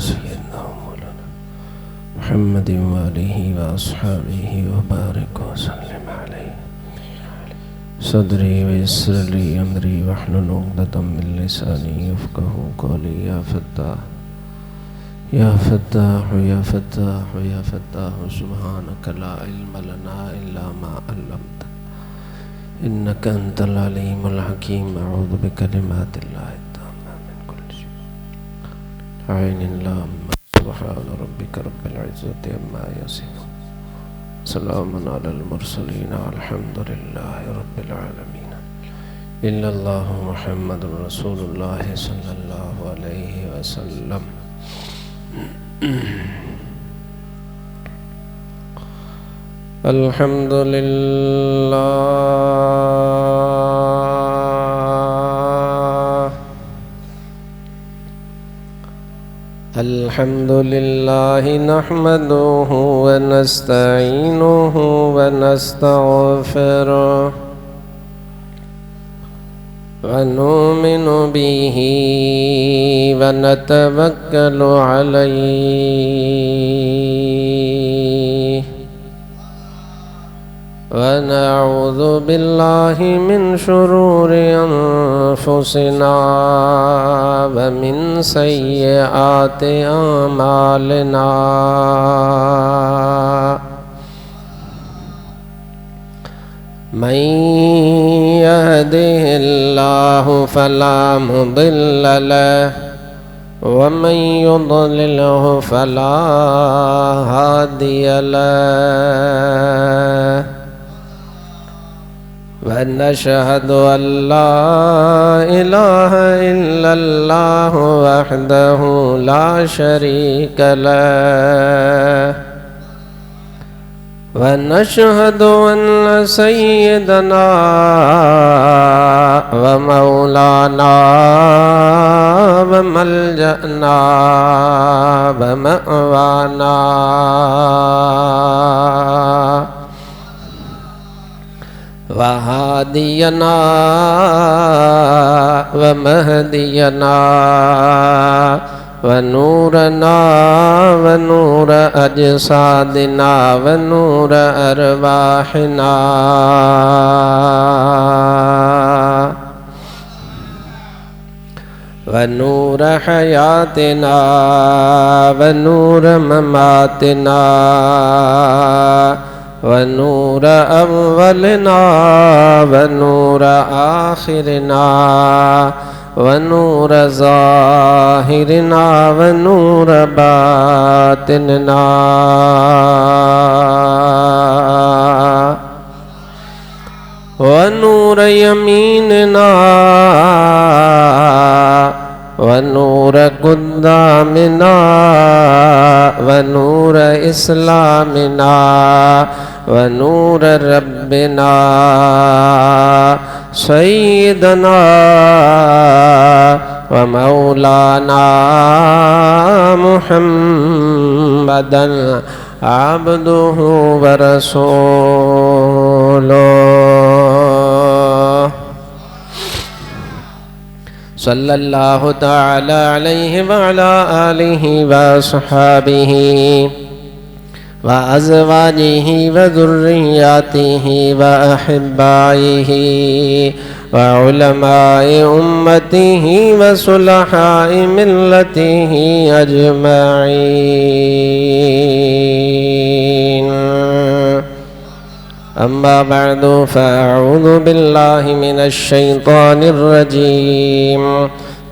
सय्यिदना मौलाना मुहम्मद व आलिहि व अस्हाबिहि व बारिक व सल्लिम अलैहि। सदरी व यस्सिर ली अमरी वहलुल उक़दतम मिन लिसानी यफ़क़हू क़ौली। या फ़त्ताह या फ़त्ताह या फ़त्ताह या फ़त्ताह सुब्हानक ला इल्म लना इल्ला मा अल्लमतना इन्नका अंतल अलीमुल हकीम। अऊज़ु बिकलिमातिल्लाहि ताम्माति मिन कुल्लि ऐनिन लाम्मा। सुब्हान रब्बिका रब्बिल इज़्ज़ति अम्मा यसिफ़ून सलामुन अलल मुरसलीन अल्हम्दुलिल्लाहि रब्बिल आलमीन। इल्लल्लाहु मुहम्मदुर रसूलुल्लाह सल्लल्लाहु अलैहि वसल्लम। अल्हम्दुलिल्लाह नहमदुहु व नस्तईनुहु व नस्तगफिरुह व नुमिनु बिही व नतवक्कलु अलैहि व नऊज़ु बिल्लाहि मिन शुरूरि अनफुसिना व मिन सय्यिआति अमालिना। मन यहदिहिल्लाहु फला मुदिल्ल लहु व मन युद्लिलहु फला हादिय लहु। व नशहदु अल्ला इलाहा इल्लल्लाहु वहदहु ला शरीक लहु व नशहदु अन्न सय्यदना व मौलाना व मलजना व मअवाना व हादियना व महदियना व नूरना व नूर अजसादिना व नूर अरवाहिना व नूर हयातिना व नूर ममातिना व नूर अव्वलिना व नूर आखिरिना व नूर ज़ाहिरिना व नूर बातिनना व नूर यमीनना व नूर क़ुद्दामिना व नूर इस्लामिना व नूर रब्बिना सय्यिदना व मौलाना मुहम्मदन अब्दुहु व रसूलुहु सल्लल्लाहु तआला अलैहि व अला आलिहि व अस्हाबिहि व अज़वाजिहि व ज़ुर्रिय्यातिहि व अहिब्बाइहि व उलमाए उम्मतिहि व सुलहाए मिल्लतिहि अजमईन। अम्मा बअदु फ़अऊज़ु बिल्लाहि मिनश शैतानिर रजीम।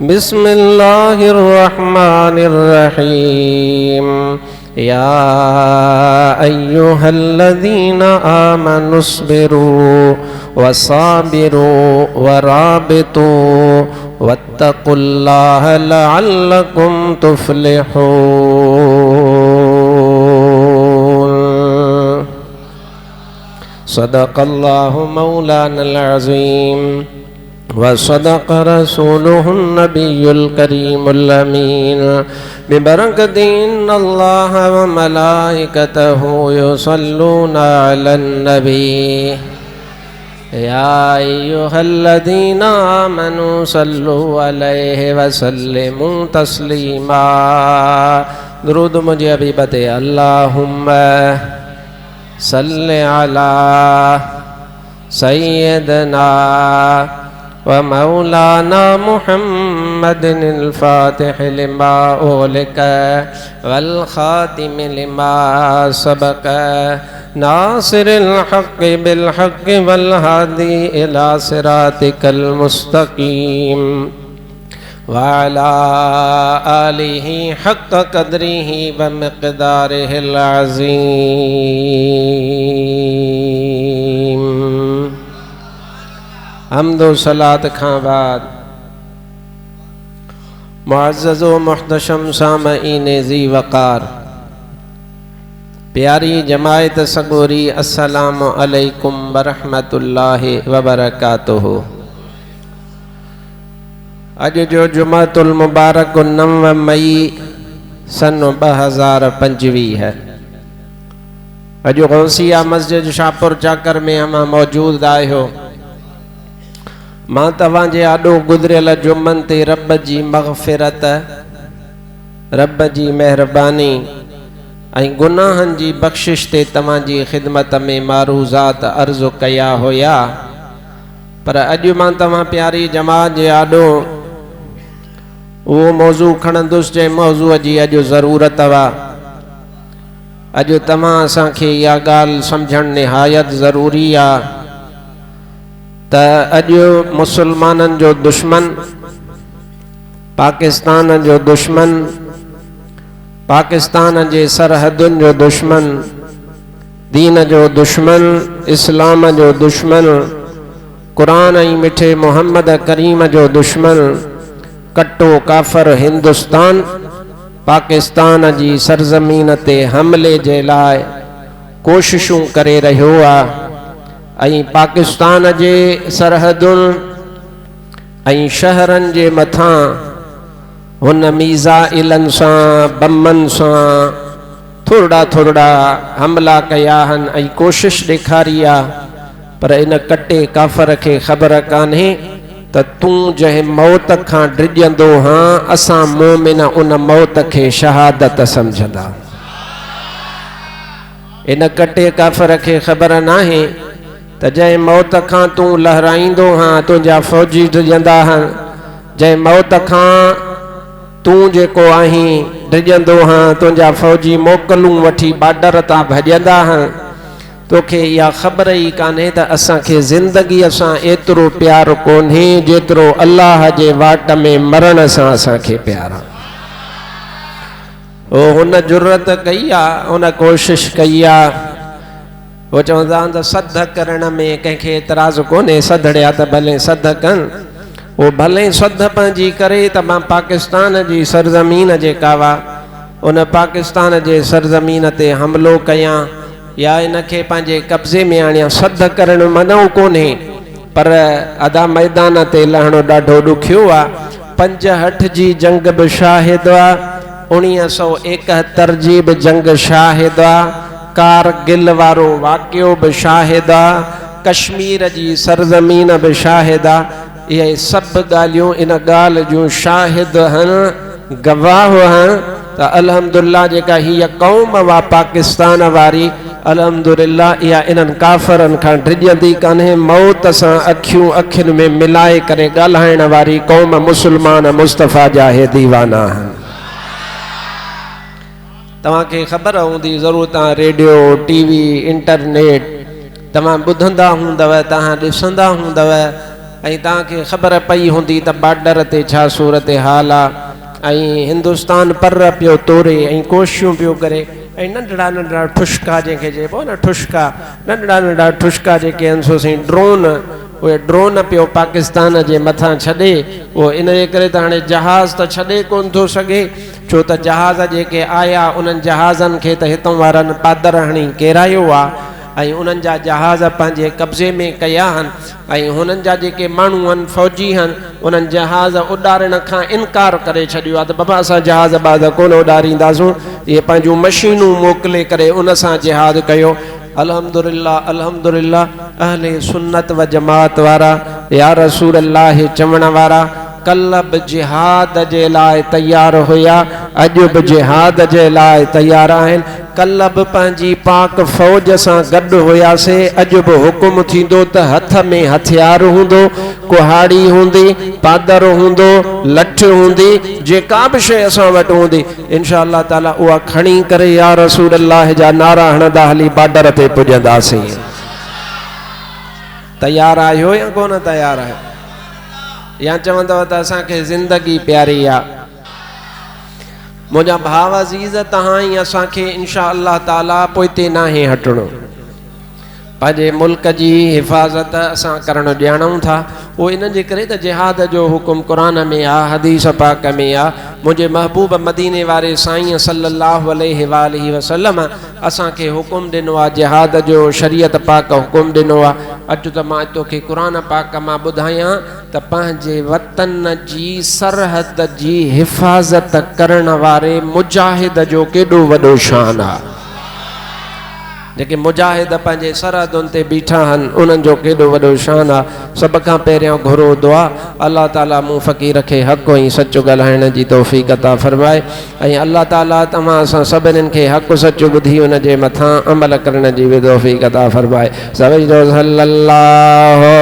बिस्मिल्लाहिर रहमानिर रहीम। या अय्युहल्लज़ीना आमनुस्बिरू वसाबिरू वराबितू वत्तकुल्लाह लअल्लकुम तुफ्लिहून। सदक़ल्लाहु मौलानल अज़ीम व सदक़ रसूलुहुन नबियुल करीमुल अमीन। बिबरकति इन्नल्लाह व मलाइकतहु युसल्लूना अलन नबी या अय्युहल्लज़ीना आमनू सल्लु अलैहि वसल्लिमू तस्लीमा। दुरूद मुझे अभी बते अल्लाहुम्मा सल्लि अला सय्यदना व मौलाना मुहम्मदिल फातिह लिमा उग़लिक़ वल ख़ातिम लिमा सबक़ नासिरिल हक़्क़ बिल हक़्क़ वल हादी इला सिरातिकल मुस्तक़ीम व अला आलिहि हक़्क़ क़द्रिहि व मिक़दारिहिल अज़ीम। हम्दो सलात खां बाद मुअज़्ज़ज़ व मुहतशम सामईन ज़ी वक़ार, प्यारी जमायत सगोरी, अस्सलामु अलैकुम व रहमतुल्लाहि व बरकातुहू। अज जो जुमातुल मुबारक 9 मई सन 2025 है। अज गौसिया मस्जिद शाहपुर चाकर में हम मौजूद आयो। मां तव्हांजे आॾो गुज़रियल जुमन ते रब जी मग़फ़िरत, रब जी मेहरबानी ऐं गुनाहनि जी बख़्शिश ते तव्हांजी ख़िदमत में मारूज़ात अर्ज़ु कया हुया। पर अॼु मां तव्हां प्यारी जमात जे आॾो उहो मौज़ू खणंदुसि जंहिं मौज़ूअ जी अॼु ज़रूरत हुआ। अॼु तव्हां असांखे इहा ॻाल्हि सम्झणु निहायत ज़रूरी आहे त अॼु मुसलमाननि जो दुश्मन, पाकिस्तान जो दुश्मन, पाकिस्तान जे सरहदुनि जो दुश्मन, दीन जो दुश्मन, इस्लाम जो दुश्मन, क़ुरान ऐं मिठे मोहम्मद करीम जो दुश्मन, कट्टो काफ़र हिंदुस्तान पाकिस्तान जी सरज़मीन ते हमले जे लाइ कोशिशूं करे रहियो आहे। ऐं पाकिस्तान जे सरहदुनि ऐं शहरनि जे मथां हुन मीज़ाइलनि सां, बमनि सां थोड़ा हमला कया आहिनि ऐं कोशिश ॾेखारी आहे। पर इन कटे काफ़र खे ख़बर कान्हे त तूं जंहिं मौत खां डिॼंदो हां, असां मोमिन उन मौत खे शहादत सम्झंदा। इन कटे काफ़र खे ख़बर नाहे त जंहिं मौत खां तूं लहराईंदो हां, तुंहिंजा फ़ौजी डिॼंदा आहिनि। जंहिं मौत खां तूं जेको आहीं डिॼंदो हां, तुंहिंजा फ़ौजी मोकलूं वठी बार्डर तां भॼंदा आहिनि। तोखे इहा ख़बर ई कान्हे त असांखे ज़िंदगीअ सां एतिरो प्यारु कोन्हे जेतिरो अल्लाह जे वाट में मरण सां असांखे प्यारु आहे। हुन जुर्रत कई आहे, हुन कोशिश कई आहे। वो चवंदा आहिनि त सद करण में कंहिंखे एतिराज़ कोन्हे, सदड़िया त भले सद कनि। वो भले सद पंहिंजी करे त मां पाकिस्तान जी सरज़मीन जेका हुआ उन पाकिस्तान जे सरज़मीन ते हमिलो कयां या इनखे पंहिंजे कब्ज़े में आणियां। सद करण मनो कोन्हे, पर अदा मैदान ते लहणो ॾाढो ॾुखियो आहे। 5/8 जी जंग बि शाहिद आहे, 1971 जी बि जंग शाहिद आहे, कारगिल वारो वाक़ियो बि शाहिद आहे, कश्मीर जी सरज़मीन बि शाहिद आहे। इहे सभु ॻाल्हियूं इन ॻाल्हि जूं शाहिद आहिनि, गवाह आहिनि त अल्हम्दुलिल्लाह जेका हीअ क़ौम हुआ पाकिस्तान वारी, अल्हम्दुलिल्लाह इहा इन्हनि काफ़रनि खां डिॼंदी कान्हे। मौत सां अखियूं अखियुनि में मिलाए करे ॻाल्हाइण वारी क़ौम मुस्लमान मुस्तफ़ा जा हे दीवाना आहिनि। तव्हांखे ख़बर हूंदी ज़रूरु, तव्हां रेडियो, टीवी, इंटरनेट तव्हां ॿुधंदा हूंदव, तव्हां ॾिसंदा हूंदव ऐं तव्हांखे ख़बर पई हूंदी त बार्डर ते छा सूरत हाल आहे ऐं हिंदुस्तान पर पियो तोरे ऐं कोशिशूं पियो करे। ऐं नंढड़ा नंढड़ा ठुशका जंहिंखे चइबो न, ठुशका, नंढड़ा नंढड़ा ठुशका जेके आहिनि सो साईं ड्रोन, उहे ड्रोन पियो पाकिस्तान जे मथां छॾे। उहो इन जे करे त हाणे जहाज़ त छॾे कोन थो सघे, छो त जहाज़ जेके आया उन्हनि जहाज़नि खे त हितां वारनि पादर हणी केरायो आहे ऐं उन्हनि जा जहाज़ पंहिंजे कब्ज़े में कया आहिनि। ऐं हुननि जा जेके माण्हू आहिनि, फ़ौजी आहिनि, उन्हनि जहाज़ उॾारण खां इनकार करे छॾियो आहे त बाबा असां जहाज़ बाज़ कोन उॾारींदासूं। इहे पंहिंजूं मशीनूं मोकिले करे उन सां जिहाद कयो। अल्हम्दुलिल्लाह अल्हम्दुलिल्लाह। अहले सुन्नत व जमात वारा या रसूल अल्लाह चवण वारा कल बि जिहाद जे लाइ तैयार हुया, अॼु बि जिहाद जे लाइ तैयार आहिनि। कल बि पंहिंजी पाक फ़ौज सां गॾु हुयासीं, अॼु बि हुकुम थींदो त हथ में हथियार हूंदो, कुहाड़ी हूंदी, पादर हूंदो, लठ हूंदी, जेका बि शइ असां वटि हूंदी इंशा अल्लाह ताला उहा खणी करे या रसूल अल्लाह जा नारा हणंदा हली बॉर्डर ते पुॼंदासीं। तैयार आहियो या कोन तैयार आहियो? या चवंदव त असांखे ज़िंदगी प्यारी आहे? मुंहिंजा भाव अज़ीज़, तहां ई असांखे इंशा अल्लाह ताला पोइ ते नाहे हटणो। पंहिंजे मुल्क जी हिफ़ाज़त असां करणु ॼाणूं था, उहो इन जे करे त जिहाद जो हुकुम क़ुरान में आहे, हदीस पाक में आहे। मुंहिंजे महबूब मदीने वारे साईं सल्लल्लाहु अलैहि वसल्लम असांखे हुकुम ॾिनो आहे जिहाद जो, शरीयत पाक हुकुम ॾिनो आहे। अॼु त मां तोखे क़ुरान पाक मां ॿुधायां त पंहिंजे वतन जी सरहद जी हिफ़ाज़त करण वारे मुजाहिद जो केॾो वॾो शान आहे। जेके मुजाहिद पंहिंजे सरहदुनि ते बीठा आहिनि उन्हनि जो केॾो वॾो शान आहे। सभ खां पहिरियों घुरो दुआ, अल्लाह ताला मूं फ़क़ीर खे हक़ ऐं सचो ॻाल्हाइण जी तौफ़ीक़ अता फ़रमाए, ऐं अल्लाह ताला तव्हां असां सभिनीनि खे हक़ सचो ॿुधी उन जे मथां अमल करण जी बि तौफ़ीक़ अता फ़रमाए। सभई जो सल्लल्लाहु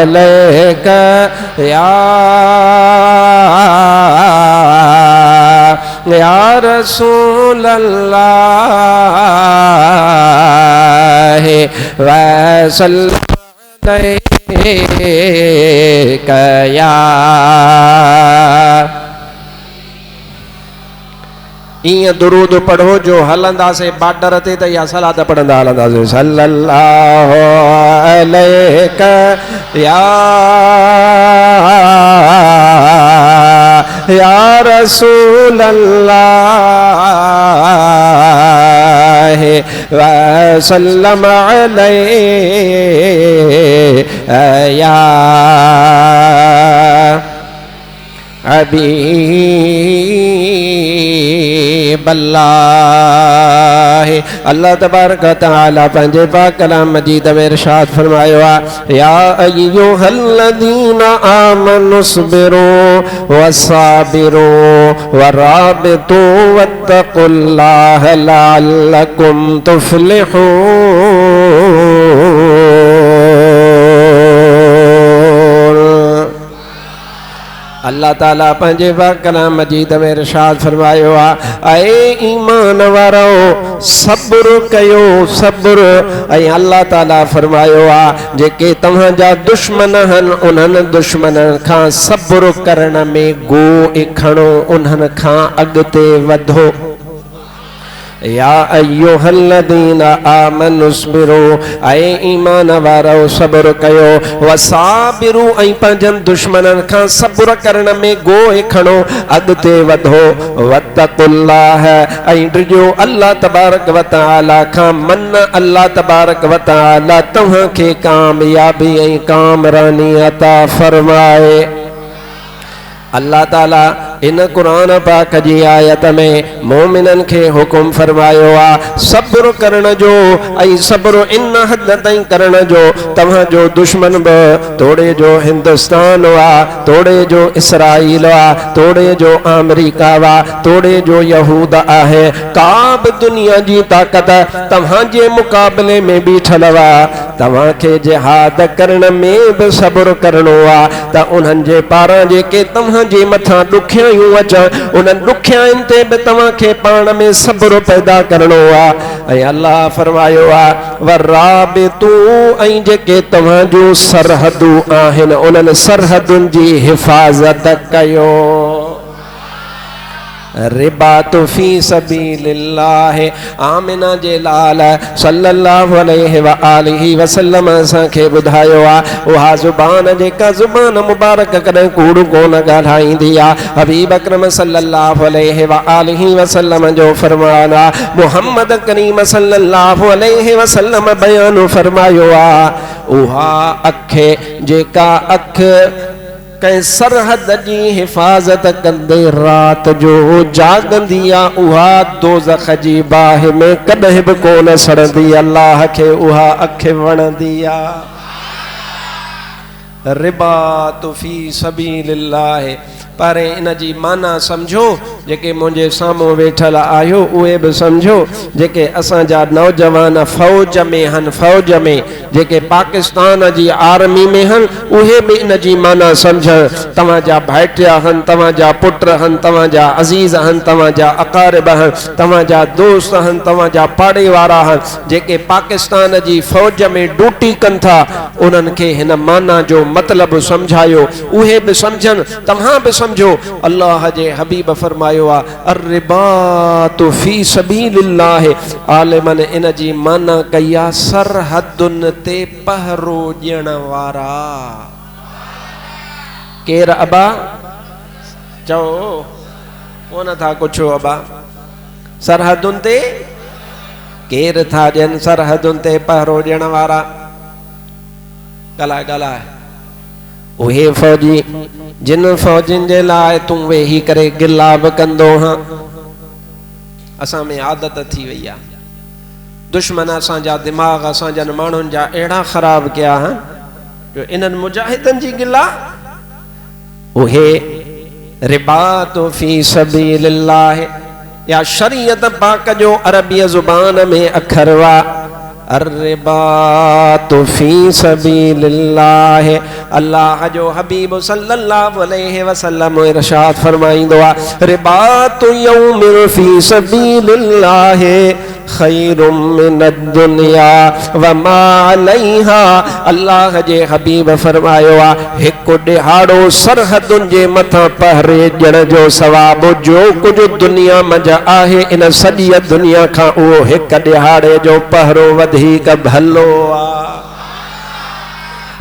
अलैका या रसूल अल्लाह वसल्लम या। ईअं दुरूद पढ़ो जो हलंदासीं बॉर्डर ते त इहा सलात पढ़ंदा हलंदासीं। सल्लल्लाहु अलैका या रसूल अल्लाह वसल्लम अलैया हबीब अल्लाह। अल्लाह तबारक तआला पंहिंजे पाक कलाम मजीद में इरशाद फरमायो आहे, या अय्युहल्लज़ीना आमनुस्बिरू वसाबिरू वराबितू वत्तकुल्लाह लअल्लकुम तुफ्लिहून। अल्लाह ताला पंहिंजे पाक कलाम मजीद में इरशाद फरमायो आहे, ऐ ईमान वारो सब्र कयो सब्र। ऐं अल्लाह ताला फरमायो आहे, जेके तव्हांजा दुश्मन आहिनि उन्हनि दुश्मननि खां सब्र करण में गोए खणो, उन्हनि खां अॻिते वधो। या अय्युहल्लज़ीना आमनुस्बिरू, ऐ ईमान वारो सब्र कयो, वसाबिरू ऐं पंहिंजनि दुश्मननि खां सब्र करण में गोए खणो, अॻिते वधो। वत्तकुल्लाह ऐं ॾिजो अल्लाह तबारक व तआला खां मन, अल्लाह तबारक व तआला तव्हांखे कामयाबी ऐं कामरानी अता फरमाए। अल्लाह ताला इन कुरान पाक जी आयत में मोमिनन खे हुकुम फरमायो आहे सब्र करण जो, ऐं सब्र इन हद ताईं करण जो तव्हांजो दुश्मन बि तोड़े जो हिंदुस्तान आहे, तोड़े जो इसराइल आहे, तोड़े जो अमेरिका आहे, तोड़े जो यहूद आहे। का बि दुनिया जी ताक़त तव्हांजे मुक़ाबले में बीठल आहे। तव्हांखे जिहाद करण में बि सब्र करणो आहे त उन्हनि जे पारां जेके तव्हांजे मथां ॾुखियायूं अचनि उन्हनि ॾुखियाईनि ते बि तव्हांखे पाण में सब्र पैदा करणो आहे। ऐं अल्लाह फरमायो आहे, वराबितू ऐं जेके तव्हांजूं सरहदूं आहिनि उन्हनि सरहदुनि जी हिफ़ाज़त कयो। रिबातु फी सबीलिल्लाह। आमिना जे लाल सल्लल्लाहु अलैहि व आलिहि वसल्लम असांखे ॿुधायो आहे, उहा ज़ुबान जेका ज़ुबान मुबारक कॾहिं कूड़ कोन ॻाल्हाईंदी आहे। हबीब अकरम सल्लल्लाहु अलैहि व आलिहि वसल्लम जो फरमान आहे, मुहम्मद करीम सल्लल्लाहु अलैहि वसल्लम बयान फरमायो आहे, उहा अख जेका अख कहीं सरहद जी हिफाजत कंदे रात जो जागंदी आ उहा दोज़ख जी बाह में कॾहिं बि कोन सड़ंदी। अल्लाह के उहा अख वणंदी आ। रिबात फी सबीलिल्लाह पर इन जी माना समझो जेके मुझे सामूं वेठल आयो उहे भी समझो जेके असांजा नौजवान फौज में हन फौज में जेके पाकिस्तान जी आर्मी में हन उहे भी इन जी माना समझ तवाजा भाइटिया हन तवाजा पुत्र हन तवाजा अजीज हन तवाजा अकारिब हन तवाजा दोस्त हन तवाजा पाड़े वारा हन जेके पाकिस्तान जी फौज में ड्यूटी कन था उन्हनि खे हिन माना जो मतलब समझायो उहे भी समझन तव्हां भी समझो। अल्लाह जे हबीब फरमायो आ अर्रिबातु फी सबीलिल्लाह आलिमन इन जी माना कया सरहदुन ते पहरो ॾियण वारा। केर अबा चओ कोन था कुछ अबा सरहदुन ते केर था ॾियनि सरहदुन ते पहरो ॾियण वारा। गला गला उहे फौजी जिन फौजिन जे लाइ तू वेही करे गिला बि कंदो हाँ। असां में आदत थी वई आहे दुश्मन असांजा दिमाग़ असांजनि माण्हुनि जा अहिड़ा ख़राब कया हाँ जो इन्हनि मुजाहिदनि जी गिला उहे रिबात फी सबीलिल्लाह या शरीयत पाक जो अरबी ज़ुबान में अखर वा अर्रिबातु फी सबीलिल्लाह। अल्लाह जो हबीब सल्लल्लाहु अलैहि वसल्लम इरशाद फरमाइंदो आ रिबातु यौमिन फी सबीलिल्लाह खैरुम मिनद दुनिया व मा अलैहा। अल्लाह जे हबीब फरमायो आ हिकु ॾिहाड़ो सरहदुनि जे मथां पहरे ॾियण जो सवाब जो कुझु दुनिया मंझि आहे इन सॼी दुनिया खां उहो हिकु ॾिहाड़े जो पहरो वधीक भलो आ।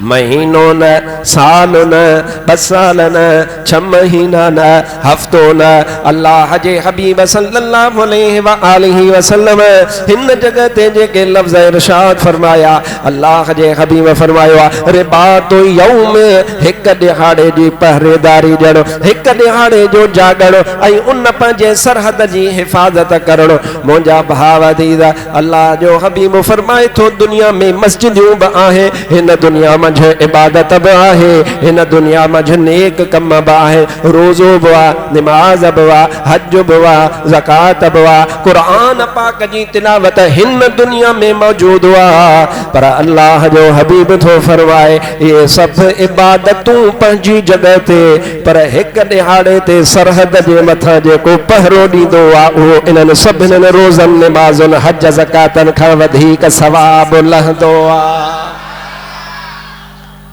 महीनो न साल न 2 साल न 6 महीना न हफ्तो न अल्लाह जे हबीब सल्लल्लाहु अलैहि वसल्लम हिन जगह ते जेके लफ्ज़ इरशाद फरमाया अल्लाह जे हबीब फरमायो रिबात यौम हिक दिहाड़े जी पहरेदारी ॾियणु हिक दिहाड़े जो जागणु ऐं उन पंहिंजे सरहद जी हिफ़ाज़त करणु। मुंहिंजा भाउ अज़ीज़ अल्लाह जो हबीब फरमाए थो दुनिया में मस्जिदियूं बि आहे हिन दुनिया में इबादत भी आहे इन दुनिया में नेक कम भी आहे रोज़ो भी आ नमाज भी आ हज भी आ ज़कात भी आ कुरान पाक जी तिलावत हिन दुनिया में मौजूद आ। पर अल्लाह जो हबीब थो फरमाए ये सब इबादतूं पंहिंजी जगह ते पर हिक दिहाड़े ते सरहद जे मथां जेको पहरो ॾींदो आ उहो इन्हनि सभिनी रोज़नि नमाज़ुनि हज ज़कातनि खां वधीक सवाब लहंदो आ।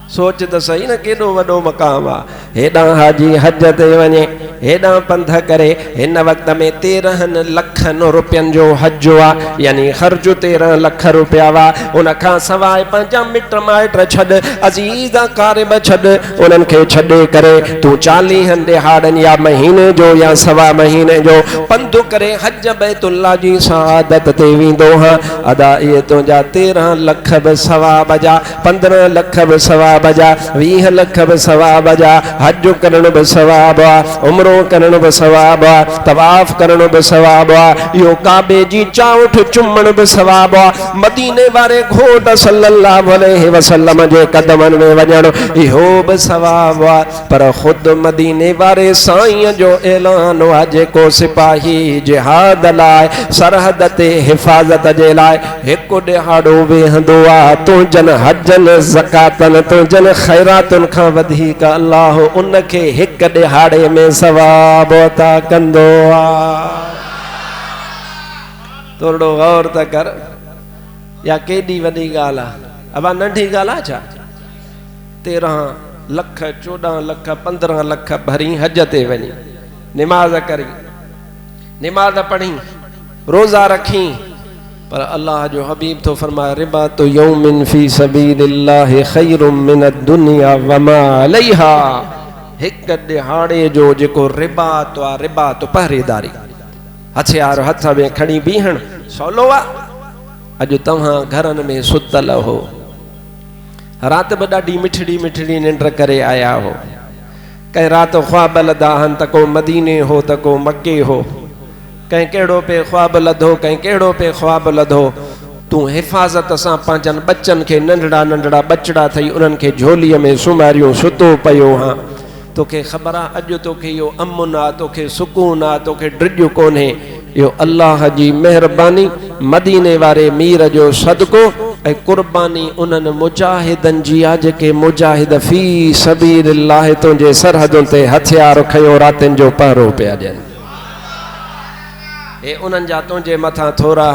सोच तो सही न केॾो वॾो मक़ाम आहे हेॾां हाजी हज ते वञे हेॾां पंध करे हिन वक़्त में 13 लखनि रुपयनि जो हज आहे यानी ख़र्च 13 लख रुपया हुआ उन खां सवाइ पंहिंजा मिट माइट छॾ अज़ीज़ क़ारिब छॾ उन्हनि खे छॾे करे तूं 40 ॾिहाड़नि या महीने जो या सवा महीने जो पंधु करे हज बैतुल्लाह जी सआदत ते वेंदो हाँ अदा इहे तुंहिंजा 13 लख बि सवाब जा 15 लख बि सवाब जा 20 लख भी सवाब जा हज करण भी सवाब आ उम्रो करण भी सवाब आ तवाफ करण भी सवाब आ यो काबे जी चाउठ चुमण भी सवाब आ मदीने वारे घोट सल्लल्लाहु अलैहि वसल्लम जे कदमन में वजण इहो भी सवाब आ। पर खुद मदीने वारे साईं जो ऐलान आ जेको सिपाही जिहाद लाए सरहद ते हिफाजत जे लाए एक ॾिहाड़ो वेहंदो आ तुंहिंजन हजन ज़कातन तुंहिंजन खैरातुनि खां वधीक अल्लाह उन खे हिक ॾिहाड़े में सवाब अता कंदो आहे। थोरो गौर त कर या केॾी वॾी ॻाल्हि आहे अबा नंढी ॻाल्हि आहे छा 13 लख 14 लख 15 लख भरी हज ते वञी नमाज करी नमाज पढ़ी रोज़ा रखी पर अल्लाह जो हबीब तो फरमाए रिबातु यौमिन फी सबीलिल्लाह खैरुम मिनद दुनिया व मा अलैहा। हिक ॾिहाड़े जो जेको रिबात आहे रिबात पहरेदारी हथियार हथ में खणी बीहण सवलो आहे। अॼु तव्हां घरनि में सुतल हो रात बि ॾाढी मिठड़ी मिठड़ी निंड करे आया हो कहीं रात ख्वाब लधा हन त को मदीने हो त को मक्के हो, कहीं केड़ो पे ख्वाब लधो, कहीं केड़ो पे ख्वाब लधो। तू हिफाजत सां पंहिंजनि बच्चन के नंढड़ा नंढड़ा बचड़ा थई उन्हनि खे झोलीअ में सुमारियो सुतो पियो हाँ। तोखे ख़बर आहे अॼु तोखे इहो अमन आहे, तोखे सुकून आहे, तोखे ड्रिज कोन्हे। इहो अल्लाह जी मेहरबानी, मदीने वारे मीर जो सदको ऐं कुर्बानी उन्हनि मुजाहिदनि जी आहे जेके मुजाहिद फी सबीलिल्लाह तुंहिंजे सरहदुनि ते हथियार खयो रातिनि जो पहरो पिया ॾियनि। हे उन्हनि जा तुंहिंजे मथां थोरा।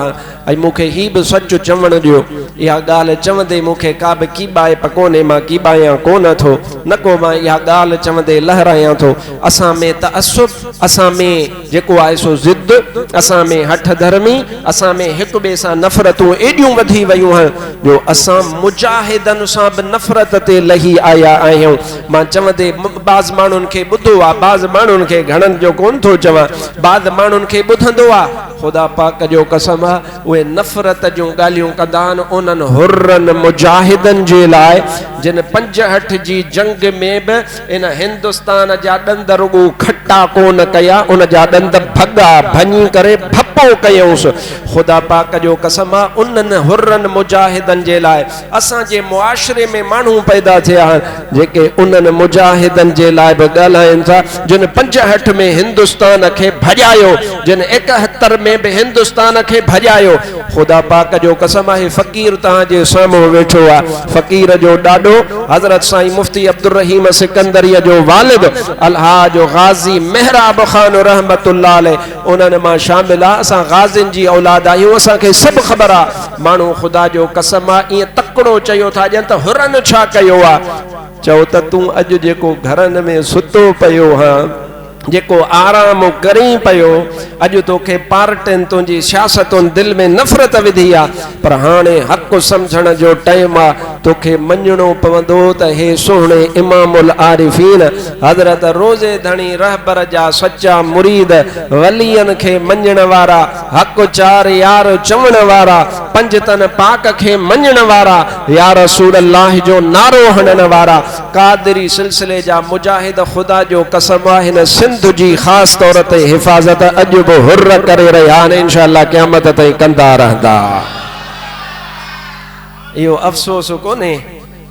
ऐं मूंखे ही बि सच चवण ॾियो, इहा ॻाल्हि चवंदे मूंखे का बि कीबाए कोन्हे, मां कीबायां कोन थो, न को मां इहा ॻाल्हि चवंदे लहरायां थो। असां में तअस्सुब, असां में जेको आहे सो ज़िद, असां में हठ धर्मी, असां में हिक ॿिए सां नफ़रतूं एॾियूं वधी वियूं आहिनि जो असां मुजाहिदनि सां बि नफ़रत ते लही आया आहियूं। मां चवंदे बाज़ माण्हुनि खे ॿुधो आहे, बाज़ माण्हुनि खे, घणनि जो कोन थो चवां, बाज़ माण्हुनि खे ॿुधंदो आहे। ख़ुदा पाक जो कसम आहे उहे नफ़रत जूं ॻाल्हियूं कंदा आहिनि उन्हनि हुर्रनि मुजाहिदनि जे लाइ जिन 65 जी जंग में बि इन हिंदुस्तान जा ॾंद रुॻो खटा कोन कया, उन जा ॾंद भॻा भञी करे भपो कयूंसि। ख़ुदा पाक जो कसम आहे उन्हनि हुर्रनि मुजाहिदनि जे लाइ असांजे मुआशिरे में माण्हू पैदा थिया आहिनि जेके उन्हनि मुजाहिदनि जे लाइ बि ॻाल्हाइनि था जिन 65 में हिंदुस्तान खे भॼायो, जिन 71 में बि हिंदुस्तान खे भॼायो। ख़ुदा पाक जो कसम आहे फ़क़ीर तव्हांजे साम्हूं वेठो आहे, फ़क़ीर जो ॾाॾो हज़रत साईं मुफ्ती अब्दुर रहीम सिकंदरीअ जो वालिद अलहाज गाज़ी मेहराब ख़ान रहमतुल्लाह अलैह उन्हनि मां शामिल आहे। असां गाज़ियुनि जी औलाद आहियूं, असांखे सभु ख़बर आहे। माण्हू ख़ुदा जो कसम आहे ईअं तकिड़ो चयो था ॼण त हुरनि छा कयो आहे। चओ त तूं अॼु जेको घरनि में सुतो पियो हाँ, जेको आराम करी पियो, अॼु तोखे पार्टियुनि तुंहिंजी सियासतुनि दिलि में नफ़रत विधी आहे, पर हाणे हक़ सम्झण जो टाइम आहे। तोखे मञणो पवंदो त हे सुहिणे इमामुल आरिफ़ीन हज़रत रोज़े धणी रहबर जा सच्चा मुरीद, वलियनि खे मञण वारा, हक़ चार यार चवण वारा, पंजतन पाक खे मञण वारा, या रसूल अल्लाह जो नारो हणण वारा, कादरी सिलसिले जा मुजाहिद ख़ुदा जो कसम आहे हिन सिंध जी ख़ासि तौर ते हिफ़ाज़त अॼु बि हुर्र करे रहिया आहिनि, इंशाअल्लाह क़यामत ताईं कंदा रहंदा। इहो अफ़सोस कोन्हे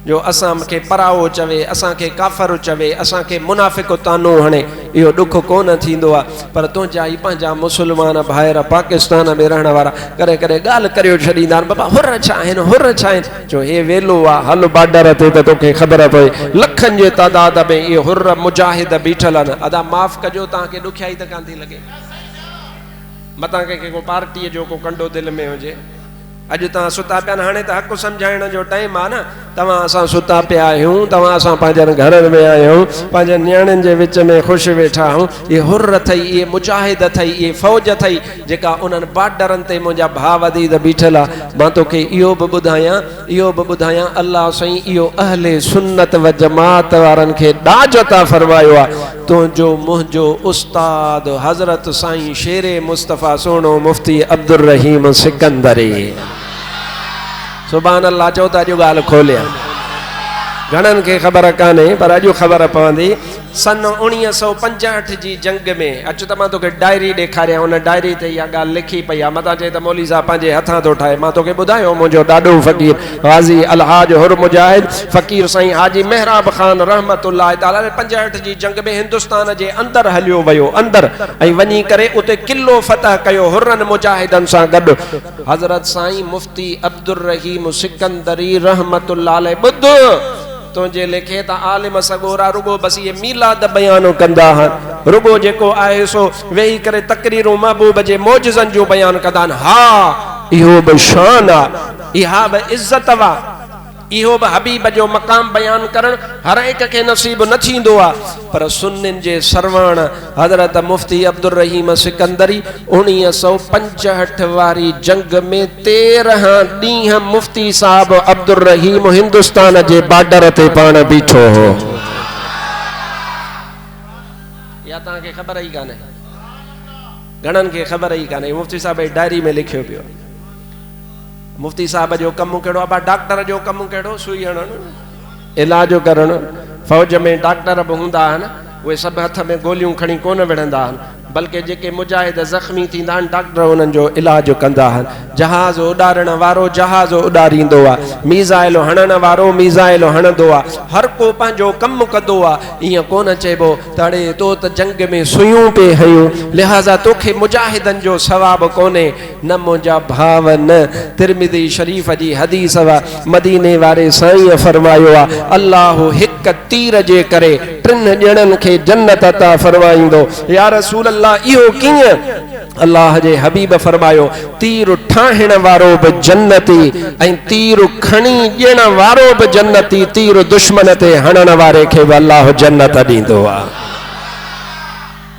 जो असां खे पराओ चवे, असांखे काफ़र चवे, असांखे मुनाफ़िक़ तानो हणे, इहो ॾुख कोन थींदो आहे। पर तुंहिंजा ई पंहिंजा मुस्लमान भाइर पाकिस्तान में रहण वारा करे करे ॻाल्हि करे छॾींदा आहिनि, बाबा हुर छा आहिनि, हुर छा आहिनि। जो हे वेलो आहे, हल बॉर्डर ते त तोखे ख़बर पए लखनि जे तादाद में इहे हुर मुजाहिद बीठल आहिनि। अदा माफ़ कजो, तव्हांखे ॾुखियाई त कान थी लॻे, मतां कंहिंखे को पार्टीअ जो को कंडो दिलि में हुजे। अॼु तव्हां सुता पिया आहिनि, हाणे त हक़ सम्झाइण जो टाइम आहे न। तव्हां असां सुता पिया आहियूं, तव्हां असां पंहिंजनि घरनि में आहियूं, पंहिंजे नियाणियुनि जे विच में ख़ुशि वेठा आहियूं। इहे हुर अथई, इहे मुजाहिद अथई, इहे फ़ौज अथई जेका उन्हनि बॉर्डरनि ते मुंहिंजा भाउ वधीक बीठल आहे। मां तोखे इहो बि ॿुधायां अल्लाह साईं इहो अहले सुन्नत व जमात वारनि खे ॾाज अता फरमायो आहे। तुंहिंजो मुंहिंजो उस्ताद हज़रत साईं शेरे मुस्तफ़ा सोनो मुफ्ती अब्दुर रहीम सिकंदरी, सुभान अल्लाह। चओ त अॼु ॻाल्हि खोलिया, घणनि खे ख़बर कान्हे पर अॼु ख़बर पवंदी। सन 1965 जी जंग में, अचु त मां तोखे डायरी ॾेखारियां, उन डायरी ते इहा ॻाल्हि लिखी पई आहे। मतां चए त मौली साहब पंहिंजे हथां थो ठाहे। मां तोखे ॿुधायो मुंहिंजो ॾाढो फ़क़ीर गाज़ी अलहाज हुर मुजाहिद फ़क़ीर साईं हाजी मेहराब ख़ान रहमतुल्लाह ताला 65 जी जंग में हिंदुस्तान जे अंदरि हलियो वियो, अंदरि, ऐं वञी करे उते किलो फ़तह कयो हुरनि मुजाहिदनि सां गॾु। हज़रत साईं मुफ्ती अब्दुर रहीम सिकंदरी रहमतुल्लाह अलैह ॿुध तुंहिंजे लिखे त आलिम सगोरा रुगो बसि इहे मीलाद बयान कंदा आहिनि, रुगो जेको आहे सो वेही करे तकरीरूं महबूब जे मौजज़नि जूं बयान कंदा आहिनि। हा, इहो बि शान आहे, इहा बि इज़त आहे, इहो बि हबीब जो मक़ाम बयान करणु हर हिक खे नसीब न थींदो आहे। पर सुन्निन जे सरवण हज़रत मुफ्ती अब्दुर रहीम सिकंदरी 1965 वारी जंग में 13 ॾींहं मुफ्ती साहब अब्दुर रहीम हिंदुस्तान जे बॉर्डर ते पाण बीठो हो। या तव्हांखे ख़बर ई कान्हे, घणनि खे ख़बर ई कान्हे। मुफ्ती साहब जी डायरी में लिखियो पियो। मुफ्ती साहब जो कमु कहिड़ो आहे? डॉक्टर जो कमु कहिड़ो? सुई हणणु, इलाज करणु। फ़ौज में डॉक्टर बि हूंदा आहिनि, वे सब हथ में गोलियों खणी कोन विढ़ंदा बल्कि जेके मुजाहिद ज़ख्मी थींदा डॉक्टर उन्हनि जो इलाज कंदा जहाज़ उॾारण वारो जहाज़ उॾारींदो मीज़ाइल हणण वारो मीज़ाइल हणंदो हर को पंहिंजो कमु कंदो ईअं कोन चइबो तड़े तो त जंग में सुयूं पे हयूं लिहाज़ा तोखे मुजाहिदनि जो सवाब कोन्हे न मुंहिंजा भाव न तिरमिज़ी शरीफ़ जी हदीस मदीने वारे साईं फरमायो अल्लाह हिक तीर जे करे 3 ॼणनि खे जन्नत अता फरमाईंदो या रसूल अल्लाह इहो कीअं अल्लाह जे हबीब फरमायो तीर ठाहिण वारो बि जन्नती ऐं तीर खणी ॾियण वारो बि जन्नती तीर दुश्मन ते हणण वारे खे बि अल्लाह जन्नत ॾींदो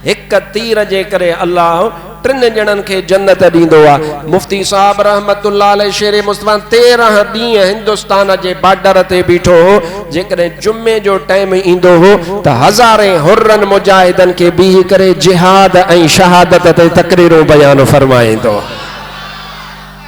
हिक तीर जे करे अल्लाह 3 ॼणनि खे जन्नत ॾींदो मुफ्ती साहब रहमतुल्लाह अलैहि शेर मुस्तफा 13 ॾींहं हिंदुस्तान जे बॉर्डर ते बीठो हो जेकॾहिं जुमे जो टाइम ईंदो हो त हज़ारे हुर्रन मुजाहिदनि खे बीही करे जिहाद ऐं शहादत ते तकरीरूं बयान फरमाईंदो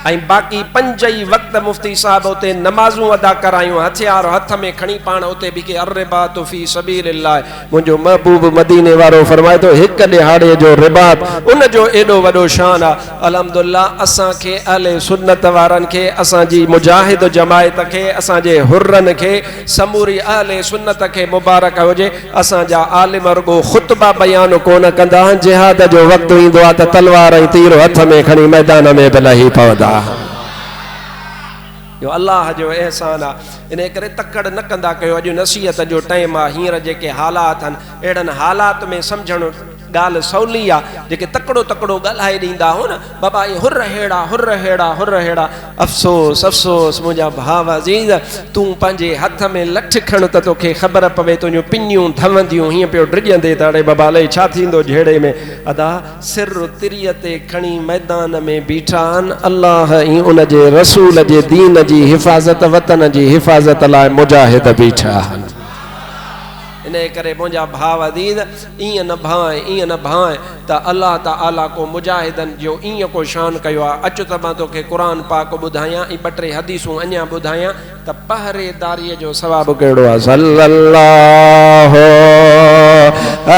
ऐं बाक़ी 5 ई वक्त मुफ्ती साहब उते नमाज़ूं अदा करायूं हथियार हथ में खणी पाण उते बीखे अर्रिबात फी सबीलिल्लाह मुंहिंजो महबूब मदीने वारो फरमाए थो हिक ॾिहाड़े जो रिबात उन जो एॾो वॾो शान आहे अल्हम्दुलिल्लाह असांखे अहले सुन्नत वारनि खे असांजी मुजाहिद जमायत खे असांजे हुर्रनि खे समूरी अहले सुन्नत खे मुबारक हुजे असांजा आलिम रुगो ख़ुतबा बयान कोन कंदा जिहाद जो वक़्तु ईंदो आहे त तलवार ऐं तीर हथ में खणी मैदान में बि लही पवंदा यो अल्लाह जो एहसान इन करे तकड़ न कंदा कयो अॼु नसीहत जो टाइम आहे हींअर जेके हालात आहिनि अहिड़नि हालात में सम्झणु ॻाल्हि सवली आहे जेके तकड़ो तकड़ो ॻाल्हाए ॾींदा हो न बाबा ये हुर हेड़ा हुर हेड़ा हुर हेड़ा अफ़सोस अफ़सोस मुंहिंजा भाव अज़ीज़ तूं पंहिंजे हथ में लठ खण त तोखे ख़बर पवे तुंहिंजूं पिनियूं धवंदियूं हीअं पियो ड्रिजंदे त अड़े बाबा अलाए छा थींदो जहिड़े में अदा सिर तिरीअ ते खणी मैदान में बीठा आहिनि अल्लाह ऐं उन जे रसूल जे दीन जी हिफ़ाज़त वतन जी हिफ़ाज़त लाइ मुजाहिद बीठा आहिनि इन करे मुंहिंजा भाव अज़ीज़ ईअं न भाए त अल्लाह ताला को मुजाहिदनि जो ईअं को शान कयो आहे अचु त मां तोखे क़ुरान पाक ॿुधायां ऐं 2-3 हदीसूं अञा ॿुधायां त पहरेदारीअ जो सवाबु कहिड़ो आहे सल्लल्लाहु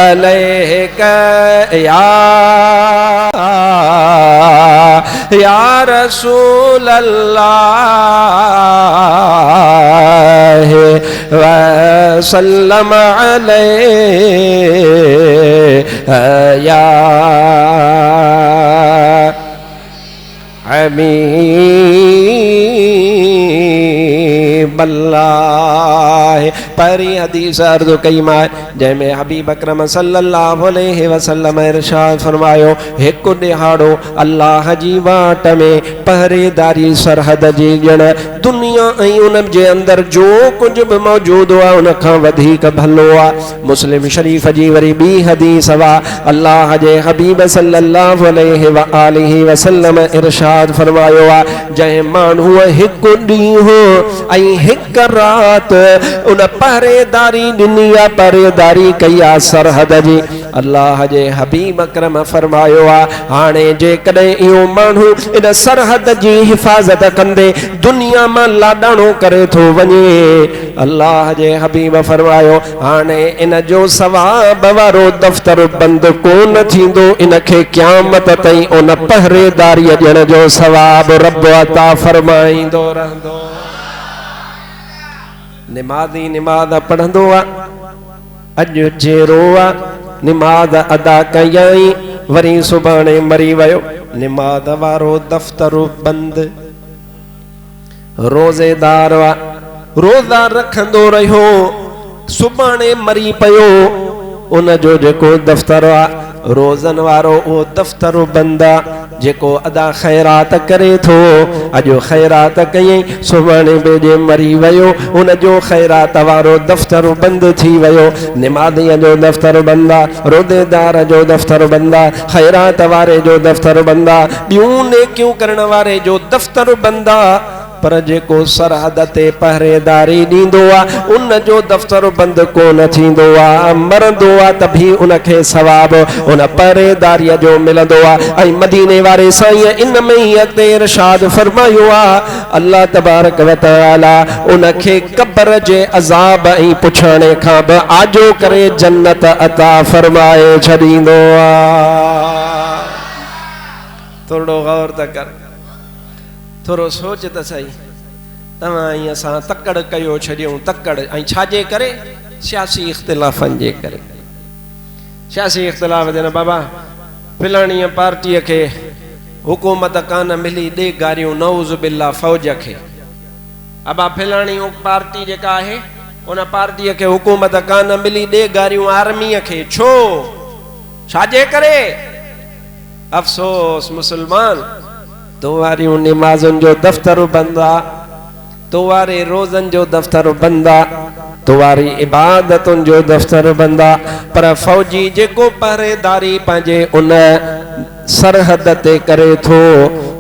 अलैहि या रसूल अल्लाह वसल्लम या हबीब अल्लाह परी हदीस अर्ज़ कई मां जंहिंमें हबीब अकरम सल्लल्लाहु अलैहि वसल्लम इरशाद फरमायो हिकु ॾिहाड़ो अल्लाह जी वाट में पहरेदारी सरहद जी ॼण दुनिया ऐं उन जे अंदरि जो कुझु बि मौजूदु आहे उन खां वधीक भलो आहे मुस्लिम शरीफ़ जी वरी ॿी हदीस अल्लाह जे हबीब सल्लल्लाहु अलैहि वसल्लम इरशाद फरमायो आहे जंहिं माण्हूअ हिकु ॾींहुं ऐं हिकु राति उन पहरेदारी ॾिनी आहे पहरेदारी कई आहे सरहद जी अल्लाह जे हबीब अकरम फरमायो आहे हाणे जेकॾहिं इहो माण्हू इन सरहद जी हिफ़ाज़त कंदे दुनिया मां लाॾाणो करे थो वञे अल्लाह जे हबीब फरमायो हाणे इन जो सवाब वारो दफ़्तर बंदि कोन थींदो इनखे क़यामत ताईं उन पहरेदारीअ ॾियण जो सवाब रब अता फरमाईंदो रहंदो निमाज़ी निमाज़ पढ़ंदो आहे अॼु जहिड़ो आहे निमाज़ अदा कयई वरी सुभाणे मरी वियो निमाज़ वारो दफ़्तर बंदि रोज़ेदार रोज़ा रखंदो रहियो सुभाणे मरी पियो उन जो जेको दफ़्तर आहे रोज़न वारो उहो दफ़्तर बंदि आहे जेको अदा ख़ैरात करे थो अॼु ख़ैरात कयई सुभाणे ॿिए मरी वियो उन जो ख़ैरात वारो दफ़्तर बंदि थी वियो निमाज़ीअ जो दफ़्तर बंदि आहे रोज़ेदार जो दफ़्तर बंदि आहे ख़ैरात वारे जो दफ़्तर बंदि आहे ॿियूं नेकियूं करण वारे जो दफ़्तर बंदि आहे पर जेको सरहद ते पहरेदारी ॾींदो आहे उन जो दफ़्तर बंद कोन थींदो आहे, मरंदो आहे त भी उनखे सवाब उन पहरेदारीअ जो मिलंदो आहे। ऐं मदीने वारे साईं इन में ही अॻिते इरशाद फरमायो आहे, अल्लाह तबारक व तआला उनखे क़ब्र जे अज़ाब ऐं पुछाणे खां बि आजो करे जन्नत अता फरमाए छॾींदो आहे। थोरो गौर त कर, थोरो सोच त सही। तव्हां ऐं असां तकड़ कयो छॾियूं, तकड़ ऐं छाजे करे? सियासी इख़्तिलाफ़नि जे करे। सियासी इख़्तिलाफ़ जे न बाबा फिलाणीअ पार्टीअ खे हुकूमत कान मिली, ॾे गारियूं नऊज़ बिल्ला फ़ौज खे। अबा फिलाणी पार्टी जेका आहे उन पार्टीअ खे हुकूमत कान मिली, ॾे गारियूं आर्मीअ खे। छो? छाजे करे? अफ़सोस मुसलमान, तो वारियूं निमाज़ुनि जो दफ़्तर बंदि आहे, तो वारे रोज़नि जो दफ़्तर बंदि आहे, तो वारी इबादतुनि जो दफ़्तर बंदि आहे। पर फ़ौजी जेको पहरेदारी पंहिंजे उन सरहद ते करे थो,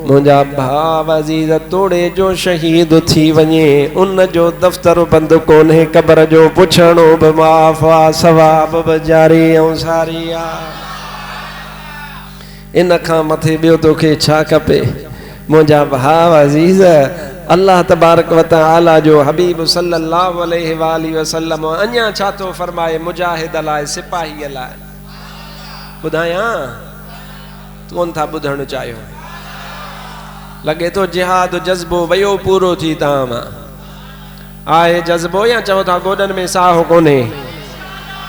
मुंहिंजा भाउ अज़ीज़ तोड़े जो शहीद थी वञे उन जो दफ़्तर बंदि कोन्हे, क़ब्र जो पुछणो बि माफ़ आहे, सवाब बि जारी ऐं सारी आहे। इन खां मथे ॿियो तोखे छा खपे? मुंहिंजा भाउ अज़ीज़, अल्लाह तबारक व तआला जो हबीब सल्लल्लाहु अलैहि वसल्लम अञा छा थो फरमाए मुजाहिद लाइ, सिपाहीअ लाइ? ॿुधायां? कोन था ॿुधणु चाहियो? लॻे थो जिहाद जज़्बो वयो पूरो थी तव्हां मां। आहे जज़्बो या चओ था गोॾनि में साह कोन्हे?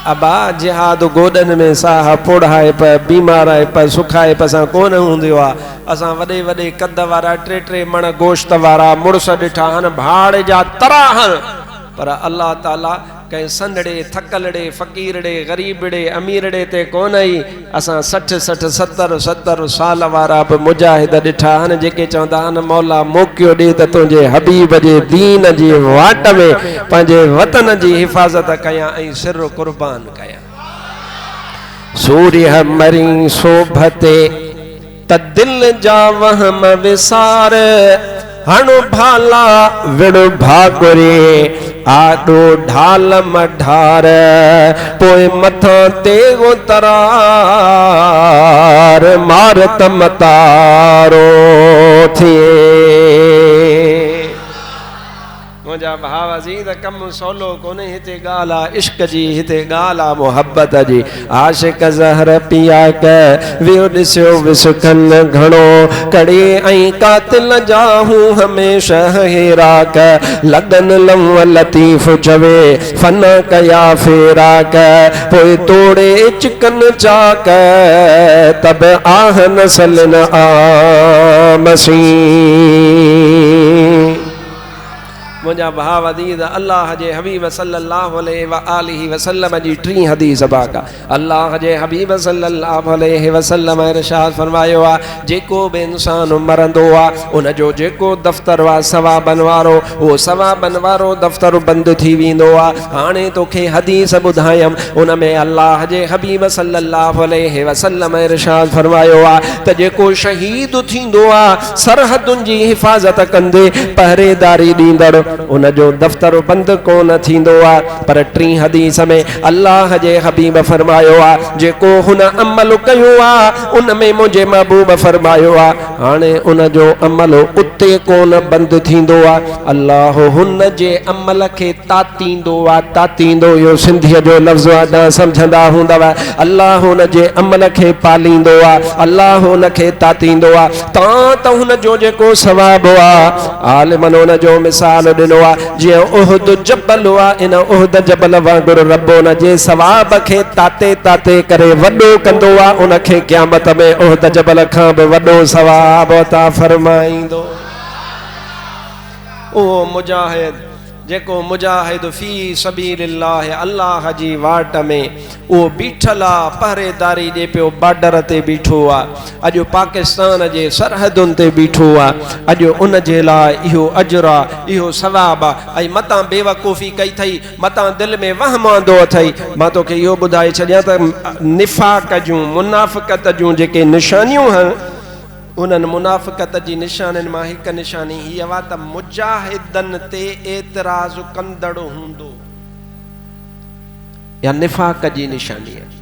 अबा जिहाद गोॾनि में साह पोड़ाए प, बीमार आहे प, सुखाए प सां कोन हूंदो आहे। असां वॾे वॾे कद वारा 3-3 मण गोश्त वारा मुड़ुस ॾिठा आहिनि, भाड़ जा तराह, पर अल्लाह ताला कंहिं संदड़े थकलड़े फ़क़ीरड़े ग़रीबड़े अमीरड़े ते कोन ई। असां 60-60 70-70 साल वारा बि मुजाहिद ॾिठा आहिनि जेके चवंदा आहिनि मौला मौक़ियो ॾे त तुंहिंजे हबीब जे दीन जी वाट में पंहिंजे वतन जी हिफ़ाज़त कयां ऐं सिर क़ुर्बान कयां। सूर्य मरी सोभते त दिल जा वहम विसार, हणु भाला विड़ भाकुरे आडो ढाल मढार, पोइ मथां ते तरार मार तमतारो थिए। मुंहिंजा भाउ अज़ीज़, कमु सवलो कोन्हे, हिते ॻाल्हि आहे इश्क जी, हिते ॻाल्हि आहे मोहब्बत जी। आशिक़ ज़हर पिया क वियो ॾिसियो विसुखन घणो, कड़े ऐं कातिल जा हूं हमेशह हेरा क, लगन लम लतीफ़ चवे फन कया फेरा क, पोइ तोड़े चिकन चाक तब आह नसलन आ मसी। मुंहिंजा भाउ अज़ीज़, अल्लाह जे हबीब सल्लल्लाहु अलैहि वसल्लम जी 3 हदीस पाक। अल्लाह जे हबीब सल्लल्लाहु अलैहि वसल्लम इरशाद फरमायो आहे, जेको बि इंसान मरंदो आहे उन जो जेको दफ़्तर आहे सवाबन वारो, उहो सवाबन वारो दफ़्तर बंदि थी वेंदो आहे। हाणे तोखे हदीस ॿुधायमि, उन में अल्लाह जे हबीब सल्लल्लाहु अलैहि वसल्लम इरशाद फरमायो आहे त जेको शहीद थींदो आहे सरहदुनि जी हिफ़ाज़त कंदे पहरेदारी ॾींदड़, उन जो दफ़्तर बंदि कोन थींदो आहे। पर 3 हदीस में अल्लाह जे हबीब फरमायो आहे, जेको हुन अमल कयो आहे उन में मुंहिंजे महबूब फरमायो आहे हाणे उन जो अमल उते कोन बंदि थींदो आहे, अल्लाह हुन जे अमल खे तातींदो आहे। तातींदो इहो सिंधीअ जो लफ़्ज़ आहे, सम्झंदा हूंदव। अल्लाह हुन जे अमल खे पालींदो आहे, अल्लाह हुन खे तातींदो आहे। त हुन जो जेको सवाब आहे आलिमन हुन जो मिसाल ॾिनो आहे, जीअं उहद जबल आहे, इन उहद जबल वांगुरु रब उन जे सवाब खे ताते ताते करे वॾो कंदो आहे। उन खे क़यामत में उहद जबल खां बि वॾो सवाब अता फरमाईंदो। उहो मुजाहिद जेको मुजाहिद फ़ी सबीलिल्लाह अल्लाह जी वाट में उहो बीठल आहे, पहरेदारी ॾे पियो, बॉर्डर ते बीठो आहे, अॼु पाकिस्तान जे सरहदुनि ते बीठो आहे। अॼु उन जे लाइ इहो अजर आहे, इहो सवाब आहे। ऐं मतां बेवकूफ़ी कई अथई, मतां दिलि में वहम आंदो अथई। मां तोखे इहो ॿुधाए छॾियां त निफ़ाक़ जूं मुनाफ़िक़त जूं जेके निशानियूं आहिनि उन्हनि मुनाफ़िक़त जी निशाननि मां हिकु निशानी हीअ वा त मुजाहिदनि ते एतिराज़ कंदड़ हूंदो या निफ़ाक़ जी निशानी आहे।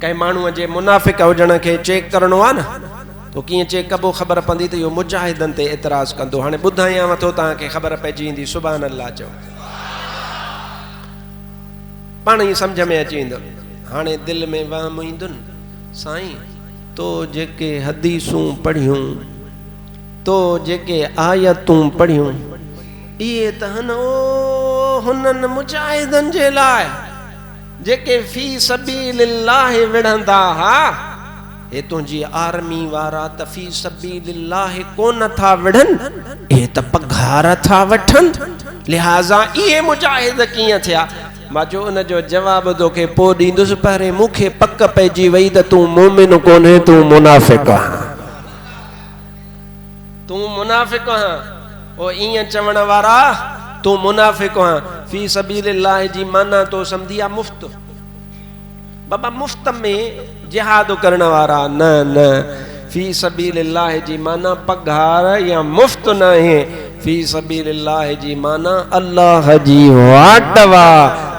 कंहिं माण्हूअ जे मुनाफ़िक़ हुजण खे चेक करणो आहे न, तो कीअं चेक कबो ख़बर पवंदी त इहो मुजाहिदनि ते एतिराज़ कंदो। हाणे ॿुधायां थो तव्हांखे ख़बर पइजी वेंदी। सुभान अल्लाह चओ, पाण ई सम्झ में अची वेंदो। हाणे दिलि में वहम ईंदुनि, साईं तो जेके हदीसूं पढ़ियूं, तो जेके आयतूं पढ़ियूं, इहे त हुननि मुजाहिदनि जे लाइ जेके फी सबीलिल्लाह विढ़ंदा हा। हे तुंहिंजी आर्मी वारा त फी सबीलिल्लाह कोन था विढ़नि, इहे त पघार था वठनि, लिहाज़ा इहे मुजाहिद कीअं थिया। मां जो उन जो जवाब तोखे पोइ ॾींदुसि, पहिरें मूंखे पक पइजी वई त तूं मोमिन कोन्हे, तूं मुनाफ़िक़ आहीं। तूं मुनाफ़िक़ आहीं। ओ ईअं चवण वारा तूं मुनाफ़िक़ आहीं। फी सबीलिल्लाह जी माना तो सम्झी आहे मुफ़्त। बाबा मुफ़्त में जिहाद करण वारा न न, फी सबीलिल्लाह जी माना पघार या मुफ़्त न आहे। फी सबीलिल्लाह जी माना अल्लाह जी वाट वा,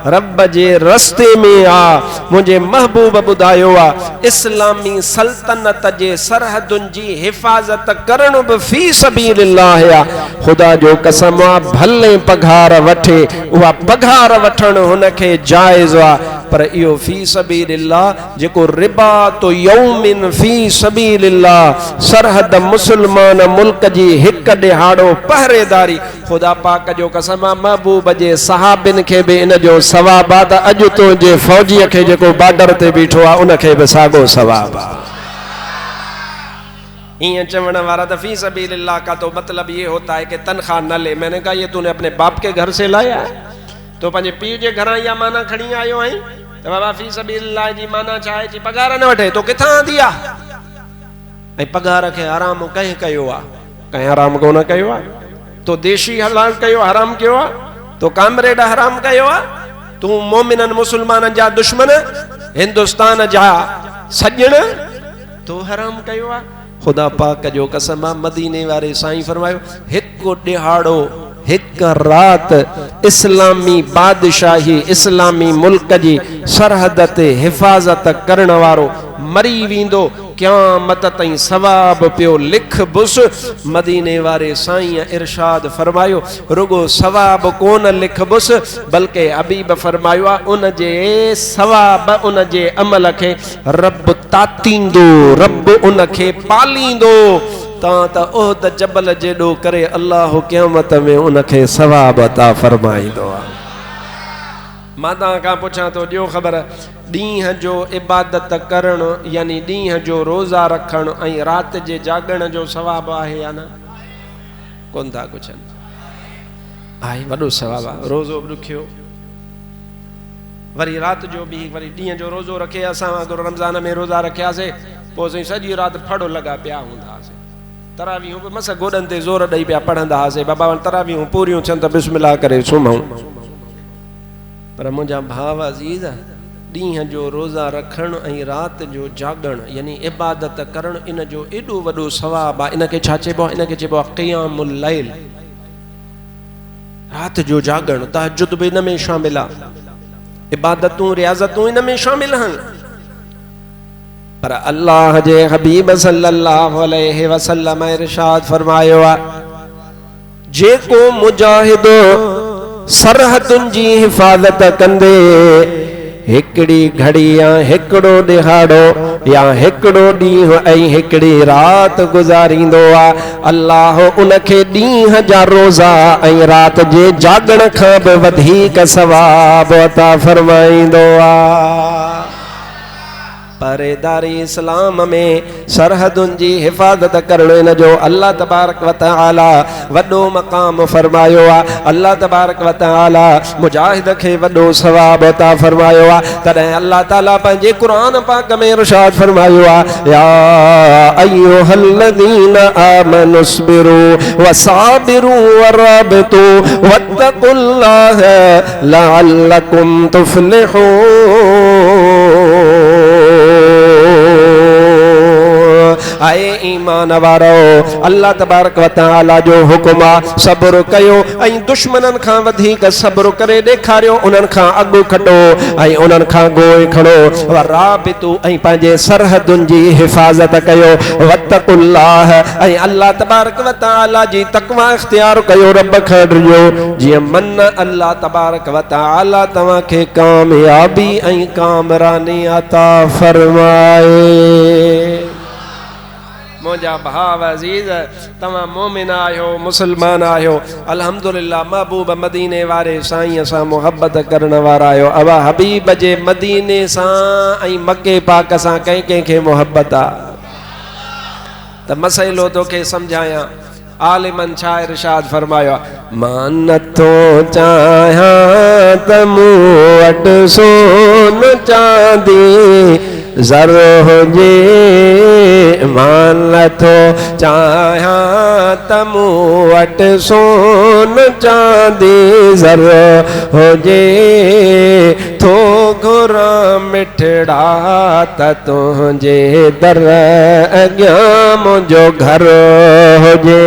रब जे रस्ते में आ। मुझे महबूब बुधायो आ इस्लामी सल्तनत जे सरहदुन जी हिफाजत करण भी फी सबीलिल्लाह आ। खुदा जो कसम आ, भले पघार वठे, उहा पघार वठण हुनखे जायज़ आ, पर इहो फी सबीलिल्लाह जेको रिबात यौमिन फी सबीलिल्लाह, सरहद मुसलमान मुल्क जी हिक ॾिहाड़ो पहरेदारी। खुदा पाक जो कसम आ, महबूब जे सहाबिन खे भी इन जो सवाब आ। त अॼु तो जे फौजीअ खे जेको बॉर्डर ते बीठो आ उनखे भी साॻो सवाब आ। इं चवण वाला तो फी सबीलिल्लाह का तो मतलब ये होता है कि तनख्वाह न ले। मैंने कहा ये तूने अपने बाप के घर से लाया है, तो पंहिंजे पीउ जे घरां या माना खणी आयो आई। तो बाबा फी सबीलिल्लाह जी माना छा आहे? पगार न वठे तो किथां आंदी आ? ऐं पगार खे हराम कंहिं कयो आ? कंहिं हराम कोन कयो आ। तो देशी हलाल कयो, हराम कयो आ। तो कामरेड हराम कयो आ। तू मोमिनन मुसलमानन जा दुश्मन, हिंदुस्तान जा सजण, तो हराम कयो आ। खुदा पाक जो कसम आ, मदीने वारे साईं फरमायो, हिकु ॾिहाड़ो हिक रात इस्लामी बादशाही इस्लामी मुल्क जी सरहद ते हिफाजत करण वारो मरी वेंदो, क़यामत ताईं सवाब पियो लिख बुस। मदीने वारे साईं इरशाद फरमायो, रुगो सवाब कोन लिख बुस, बल्कि हबीब फरमायो आ उन जे सवाब उन जे अमल खे रब तातींदो, रब उन खे पालींदो। त ओहद जबल जेडो करे अल्लाह क़यामत में उनखे सवाब अता फरमाईंदो आहे। मां तव्हां खां पुछां थो, ॾियो ख़बर, ॾींहं जो इबादत करण यानी ॾींहं जो रोज़ा रखण ऐं राति जे जागण जो सवाब आहे या न? कोन था कुझनि? आहे, वॾो सवाब आहे। रोज़ो ॾुखियो, वरी राति जो बि, वरी ॾींहं जो रोज़ो रखे। असां वांगुरु रमज़ान में रोज़ा रखियासीं, पोइ असीं सॼी राति फड़ो लॻा पिया हूंदा हुआसीं। तरावियूं बि मस गोॾनि ते ज़ोर ॾेई पिया पढ़ंदा हुआसीं, बाबा तरावियूं पूरियूं थियनि त बिस्मिल्लाह करे सुम्हूं। पर मुंहिंजा भाउ अज़ीज़, ॾींहं जो रोज़ा रखण ऐं राति जो जागण यानी इबादत करण, इन जो एॾो वॾो सवाब आहे। इनखे छा चइबो आहे? इनखे चइबो आहे क़ियामुल लैल, राति जो जागण। तहज्जुद बि इन में शामिल आहे, इबादतूं रियाज़तूं इन में शामिल आहिनि। पर अल्लाह जे हबीब सल्लल्लाहु अलैहि वसल्लम इरशाद फरमायो आहे, जेको मुजाहिद सरहदुनि जी हिफ़ाज़त कंदे हिकिड़ी घड़ी या हिकिड़ो ॾिहाड़ो या हिकिड़ो ॾींहुं ऐं हिकिड़ी राति गुज़ारींदो आहे, अल्लाह उनखे ॾींहं जा रोज़ा ऐं राति जे जागण खां बि वधीक सवाब अता फरमाईंदो आहे। पहरेदारी इस्लाम में सरहदुनि जी हिफ़ाज़त करण, इन जो अल्लाह तबारक व तआला वॾो मक़ाम फरमायो आहे। अल्लाह तबारक व तआला मुजाहिद खे वॾो सवाब अता फरमायो आहे। तॾहिं अल्लाह ताला पंहिंजे क़ुरान पाक में इरशाद फरमायो आहे, या अय्युहल्लज़ीन आमनुस्बिरू वसाबिरू वराबितू वत्तकुल्लाह लअल्लकुम तुफ्लिहून। आए ईमान वारो अल्लाह तबारक व तआला जो हुक्म सब्र कयो ऐं दुश्मनन खां वधीक सब्र करे ॾेखारियो उन्हनि खां अॻु खटो ऐं उन्हनि खां गोए खणो वराबितु ऐं पंहिंजे सरहदुनि जी हिफ़ाज़त कयो वत्तकुल्लाह ऐं अल्लाह तबारक व तआला जी तक़वा इख्तियार कयो रब खां डरियो जीअं मन अल्लाह तबारक व तआला तव्हां खे कामयाबी ऐं कामरानी अता फरमाए। मुझा भाव अजीज तमाम मोमिन आयो मुसलमान आयो अल्हम्दुलिल्लाह महबूब मदीने वारे साईं सा मोहब्बत करण वारा आयो अवा हबीब जे मदीने सा ऐं मक्के पाक सा कहीं कहीं के मोहब्बत आ त मसइलो तो के समझाया आलिमन छा इरशाद फरमायो मान तो चाहा त मूं वट सोन चांदी ज़र हुजे मान थो चाहा त मूं वटि सोन चांदी ज़र हुजे थो घुरा मिठड़ा त तुंहिंजे दर अॻियां मुंहिंजो घर हुजे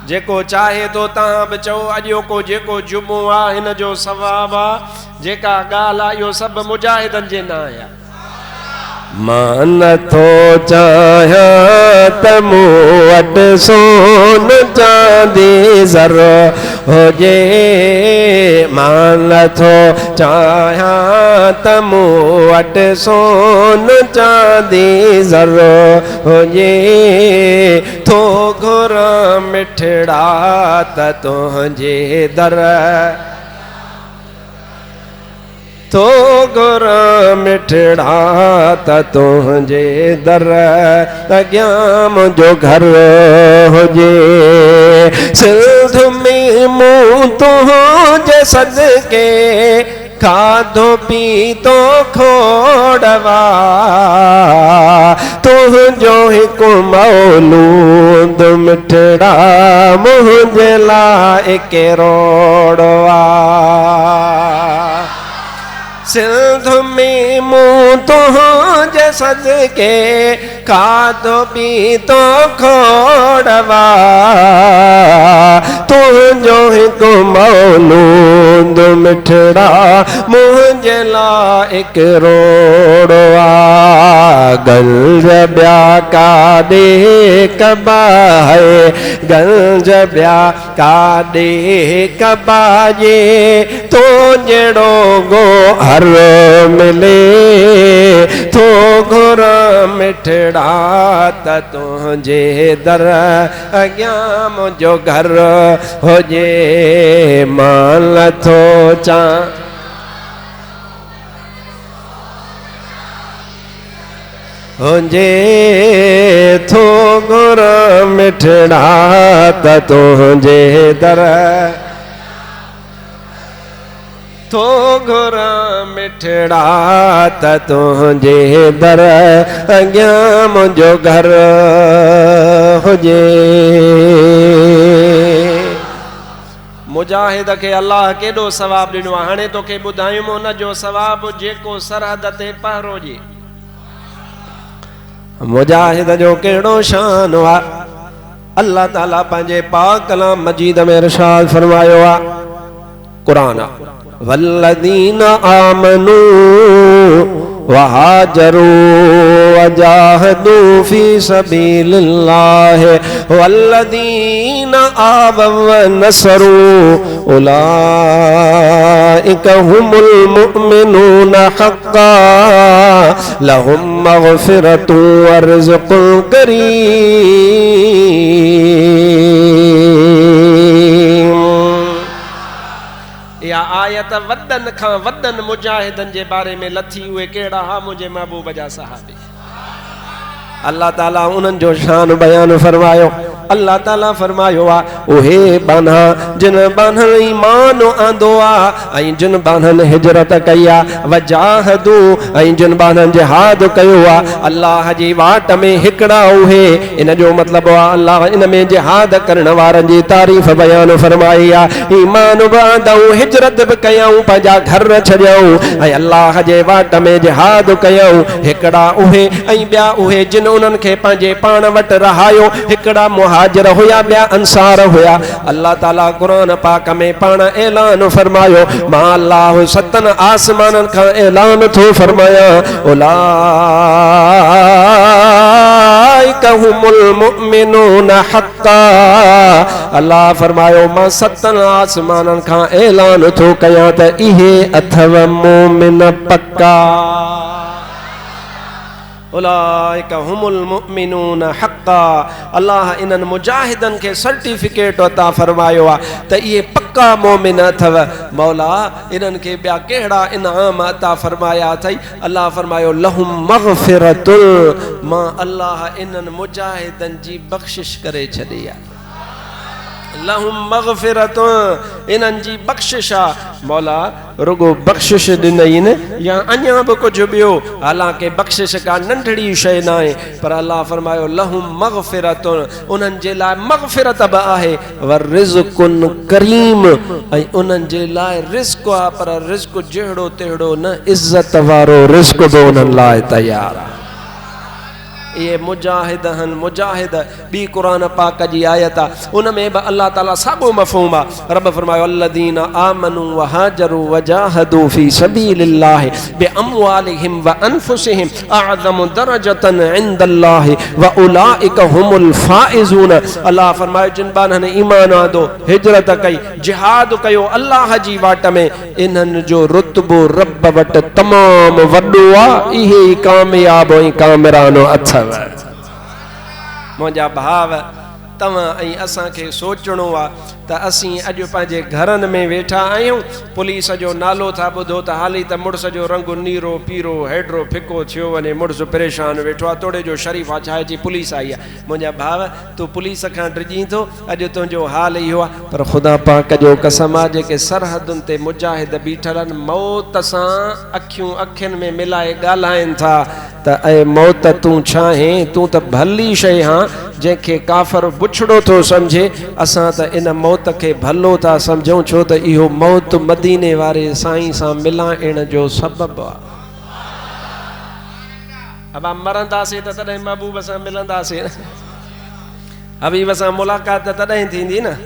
जेको चाहे तो तहां बि चओ अॼो को जेको जुमो आहे हिन जो सवाब आहे जेका ॻाल्हि आहे इहो सभु मुजाहिदनि जे नाम आहे मां नथो चाहियां त मूं वटि सोन चांदी ज़र हुजे मां नथो चाहियां त मूं वटि सोन चांदी ज़र हुजे थो घुरा मिठड़ा त तुंहिंजे दर तो घुरा मिठड़ा त तुंहिंजे दर अॻियां मुंहिंजो घर हुजे सिंध में मूं तुंहिंजे सदके खाधो पीतो खोड़वा तुंहिंजो हिकु मौलूद मिठड़ा मुंहिंजे लाइ करोड़वा सिंध में मूं तुंहिंजे सदके खाधो पीतो खोड़वा तुंहिंजो हिकु मौलूद मिठड़ा मुंहिंजे लाइ करोड़वा गंज ॿिया काॾे कबा है गंज ॿिया काॾे कबा जे तो जहिड़ो गो हर मिले थो घुरा मिठड़ा त तुंहिंजे दर अॻियां मुंहिंजो घर हुजे मां नथो चाहियां हुजे थो घुरा मिठड़ा त तुंहिंजे दर थो घुरा मिठड़ा त तुंहिंजे दर अॻियां मुंहिंजो घर हुजे मुजाहिद खे अल्लाह केॾो सवाब ॾिनो आहे हाणे तोखे ॿुधायूं हुन जो सवाब जेको सरहद ते पहरो ॾिए मुजाहिद जो केड़ो शान हुआ अल्लाह ताला पंहिंजे पाक कलाम मजीद में इरशाद फरमायो आहे कुरान वल्लदीना आमनू वहाजरू वजाहदू फी सबीलिल्लाह वल्लदीना आवव नसरू उलाइका हुमुल मुमिनून हक्का लहुम मगफिरतु व रिज़्कुन करीम। या आयत वदन खां वदन मुजाहिदन जे बारे में लथी हुए केड़ा हा मुझे महबूब जा सहाबी अल्लाह ताला उन्हनि जो शान बयान फरमायो अल्लाह ताला फरमायो आ ओहे बाना जिन बानन ईमान आंदो आ ऐं जिन बानन हिजरत कई आ वजाहदू ऐं जिन बानन जिहाद कयो आ अल्लाह जी वाट में हिकड़ा उहे इन जो मतलब आ अल्लाह इन में जिहाद करण वारन जी तारीफ बयान फरमाई आ ईमान बांदऊ हिजरत भी कयऊं पंहिंजा घर छॾियऊं ऐं अल्लाह जे वाट में जिहाद कयऊं हिकड़ा उहे ऐं ॿिया उहे जिन उन्हनि खे पंहिंजे पाण वटि रहायो हिकड़ा मुहाजिर हुया ॿिया अंसार हुया अल्लाह ताला कुरान पाक में पाण ऐलान फरमायो मां अल्लाह सतन आसमाननि खां ऐलान थो फरमाया उलाइका हुमुल मुमिनून हक़्क़ा अल्लाह फरमायो मां सतन आसमाननि खां ऐलान थो कयां त इहे अथव मोमिन पक्का उलाइका हुमुल मुमिनून हक़्क़ा अल्लाह इन्हनि मुजाहिदनि खे सर्टिफिकेट अता फरमायो आहे त इहे पक्का मोमिन अथव मौला इन्हनि खे ॿिया कहिड़ा इनाम अता फरमाया अथई अल्लाह फरमायो लहुम मग़फ़िरतुन मां अल्लाह इन्हनि मुजाहिदनि जी बख़्शिश करे छॾी आहे लहुम मग़फ़िरतुन इन्हनि जी बख़्शिश आहे मौला रुगो बख़्शिश ॾिनई न या अञा बि कुझु ॿियो हालांकि बख़्शिश का नंढड़ी शइ न आहे पर अल्लाह फरमायो लहुम मग़फ़िरतुन उन्हनि जे लाइ मग़फ़िरत बि आहे व रिज़्क़ुन करीम ऐं उन्हनि जे लाइ रिज़्क़ आहे पर रिज़्क़ जहिड़ो तहिड़ो न इज़त वारो रिज़्क़ बि उन्हनि लाइ तयारु आहे ये मुजाहिद हन मुजाहिद बी कुरान पाक जी आयत उनमें बि अल्लाह ताला साॻियो मफ़हूम आहे रब फरमायो अल्लज़ीना आमनू व हाजरू व जाहदू फी सबीलिल्लाहि बि अमवालिहिम व अनफुसिहिम अअज़मु दरजतन इंदल्लाहि व उलाइका हुमुल फाइज़ून अल्लाह फरमायो जिन बाननि ईमान आंदो हिजरत कई जिहाद कयो अल्लाह जी वाट में इन्हनि जो रुतबो रब वटि तमामु वॾो आहे इहे ई कामयाब ऐं कामिरानो अथव मुंहिंजा भाव तव्हां ऐं असांखे सोचणो आहे त असीं अॼु पंहिंजे घरनि में वेठा आहियूं पुलिस जो नालो था ॿुधो त हाली त मुड़ुस जो रंग नीरो पीरो हेॾो फिको थियो वञे मुड़ुसु परेशान वेठो आहे तोड़े जो शरीफ़ आहे छा जी पुलिस आई आहे मुंहिंजा भाउ तूं पुलिस खां डिॼी थो अॼु तुंहिंजो हाल इहो आहे पर ख़ुदा पाक जो कसम आहे जेके सरहदुनि ते मुजाहिद बीठल आहिनि मौत सां अखियूं अखियुनि में मिलाए ॻाल्हाइनि था त ऐं मौत तूं छा आहीं तूं त भली शइ हां जंहिंखे काफ़र बुछड़ो थो सम्झे असां त इन मौत खे भलो था सम्झूं छो त इहो मौत मदीने वारे साईं सां मिलाइण जो सबबु आहे अब मरंदासीं त तॾहिं महबूब सां मिलंदासीं हबीब सां मुलाक़ात त तॾहिं थींदी न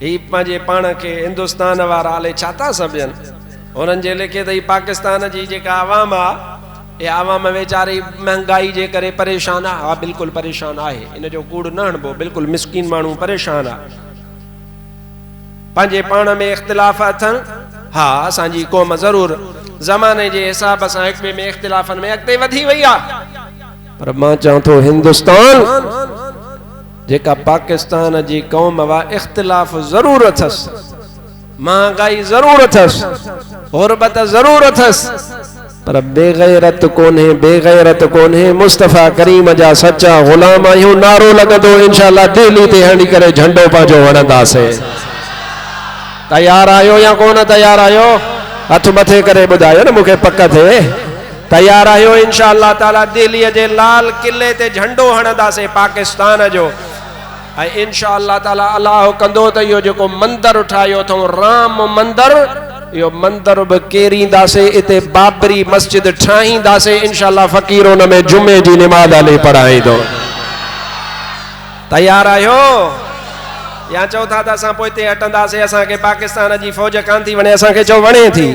ही पंहिंजे पाण खे हिंदुस्तान वारा हाले छा था सम्झनि उन्हनि जे लेखे त ही पाकिस्तान जी जेका आवाम आहे ये आवाम वेचारी महंगाई जे करे परेशान आहे हा बिल्कुलु परेशान आहे इन जो कूड़ न हणबो बिल्कुलु मिसकीन माण्हू परेशान आहे पंहिंजे पाण में इख़्तिलाफ़ अथनि हा असांजी क़ौम ज़रूरु ज़माने जे हिसाब सां हिक ॿिए में इख़्तिलाफ़नि में अॻिते वधी वई आहे पर मां चवां थो हिंदुस्तान जेका पाकिस्तान जी क़ौम वा इख़्तिलाफ़ ज़रूरु अथसि महंगाई ज़रूरु अथसि ग़ुरबत ज़रूरु अथसि पर बेगैरत कोन्हे बेगैरत कोन्हे मुस्तफ़ा करीम जा सच्चा ग़ुलाम आहियूं नारो लॻंदो इंशाअल्लाह दिल्ली ते हणी करे झंडो पंहिंजो वणंदासीं तयार आहियो या कोन तयार आहियो हथ मथे करे ॿुधायो न मूंखे पक थिए तयार आहियो इंशाअल्लाह ताला दिल्लीअ जे लाल किले ते झंडो हणंदासीं पाकिस्तान जो ऐं इंशाअल्लाह ताला अल्लाह कंदो त इहो जेको मंदरु ठाहियो अथऊं राम मंदरु यो मंदिर बि केरींदासीं इते बाबरी मस्जिद ठाहींदासीं इंशाअल्लाह फ़कीर उन में जुमे जी निमाज़ हली पढ़ाईंदो तयार आहियो या चओ था त असां पोइ हिते हटंदासीं असांखे पाकिस्तान जी फ़ौज कान थी वणे असांखे चओ वणे थी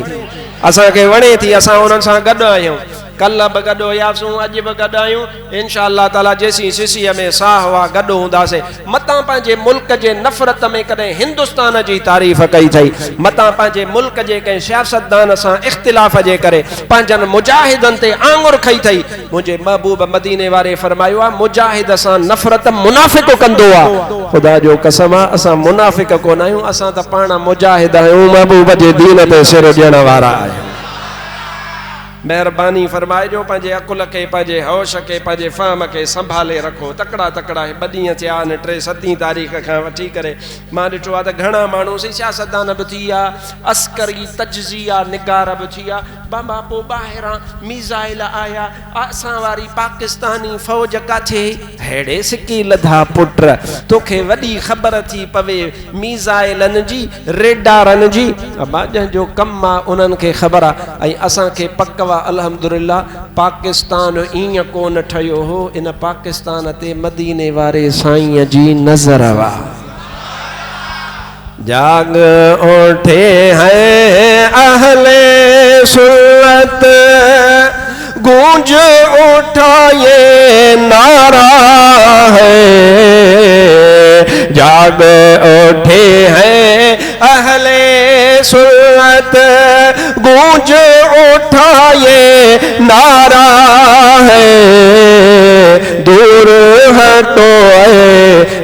असांखे वणे थी असां उन्हनि सां गॾु आहियूं कल बि गॾु हुयासीं अॼु बि गॾु आहियूं इंशाअल्लाह ताला जेसीं सिसीअ में साह हुआ गॾु हूंदासीं मतां पंहिंजे मुल्क जे नफ़रत में कॾहिं हिंदुस्तान जी तारीफ़ कई अथई मतां पंहिंजे मुल्क जे कंहिं सियासतदान सां इख़्तिलाफ़ जे करे पंहिंजनि मुजाहिदनि ते आङुर खई अथई मुंहिंजे महबूब मदीने वारे फरमायो आहे मुजाहिद सां नफ़रत मुनाफ़िक़ कंदो आहे ख़ुदा जो कसम आहे असां मुनाफ़िक़ कोन आहियूं असां त पाण मुजाहिद आहियूं महबूब जे दीन ते सिर ॾियण वारा आहियूं मेहरबानी फरमाए जो पंहिंजे अकुल के पंहिंजे होश के पंहिंजे फ़हम के संभाले रखो। तकड़ा तकड़ा 2 ॾींहं थिया आहिनि 7 तारीख़ खां वठी करे मां ॾिठो आहे त घणा माण्हू सियासतदान बि थी विया, अस्करी तजज़िया निगार बि थी विया। बाबा पोइ ॿाहिरां मीज़ाइल आया, असां वारी पाकिस्तानी फ़ौज काथे हेड़े सिकी लधा पुट, तोखे वॾी ख़बर थी पवे मीज़ाइलनि जी रेडारनि जी। अबा जंहिंजो कमु आहे उन्हनि खे ख़बर आहे। ऐं असांखे पक अल्हम्दुलिल्लाह पाकिस्तान ईअं कोन ठहियो हो, इन पाकिस्तान ते मदीने वारे साईं जी नज़र वा। जाग उठे हैं अहले सुन्नत, गूंज उठा ये नारा है। जाग उठे हैं अहले सुन्नत, गूंज उठा ये नारा है। दूर हटो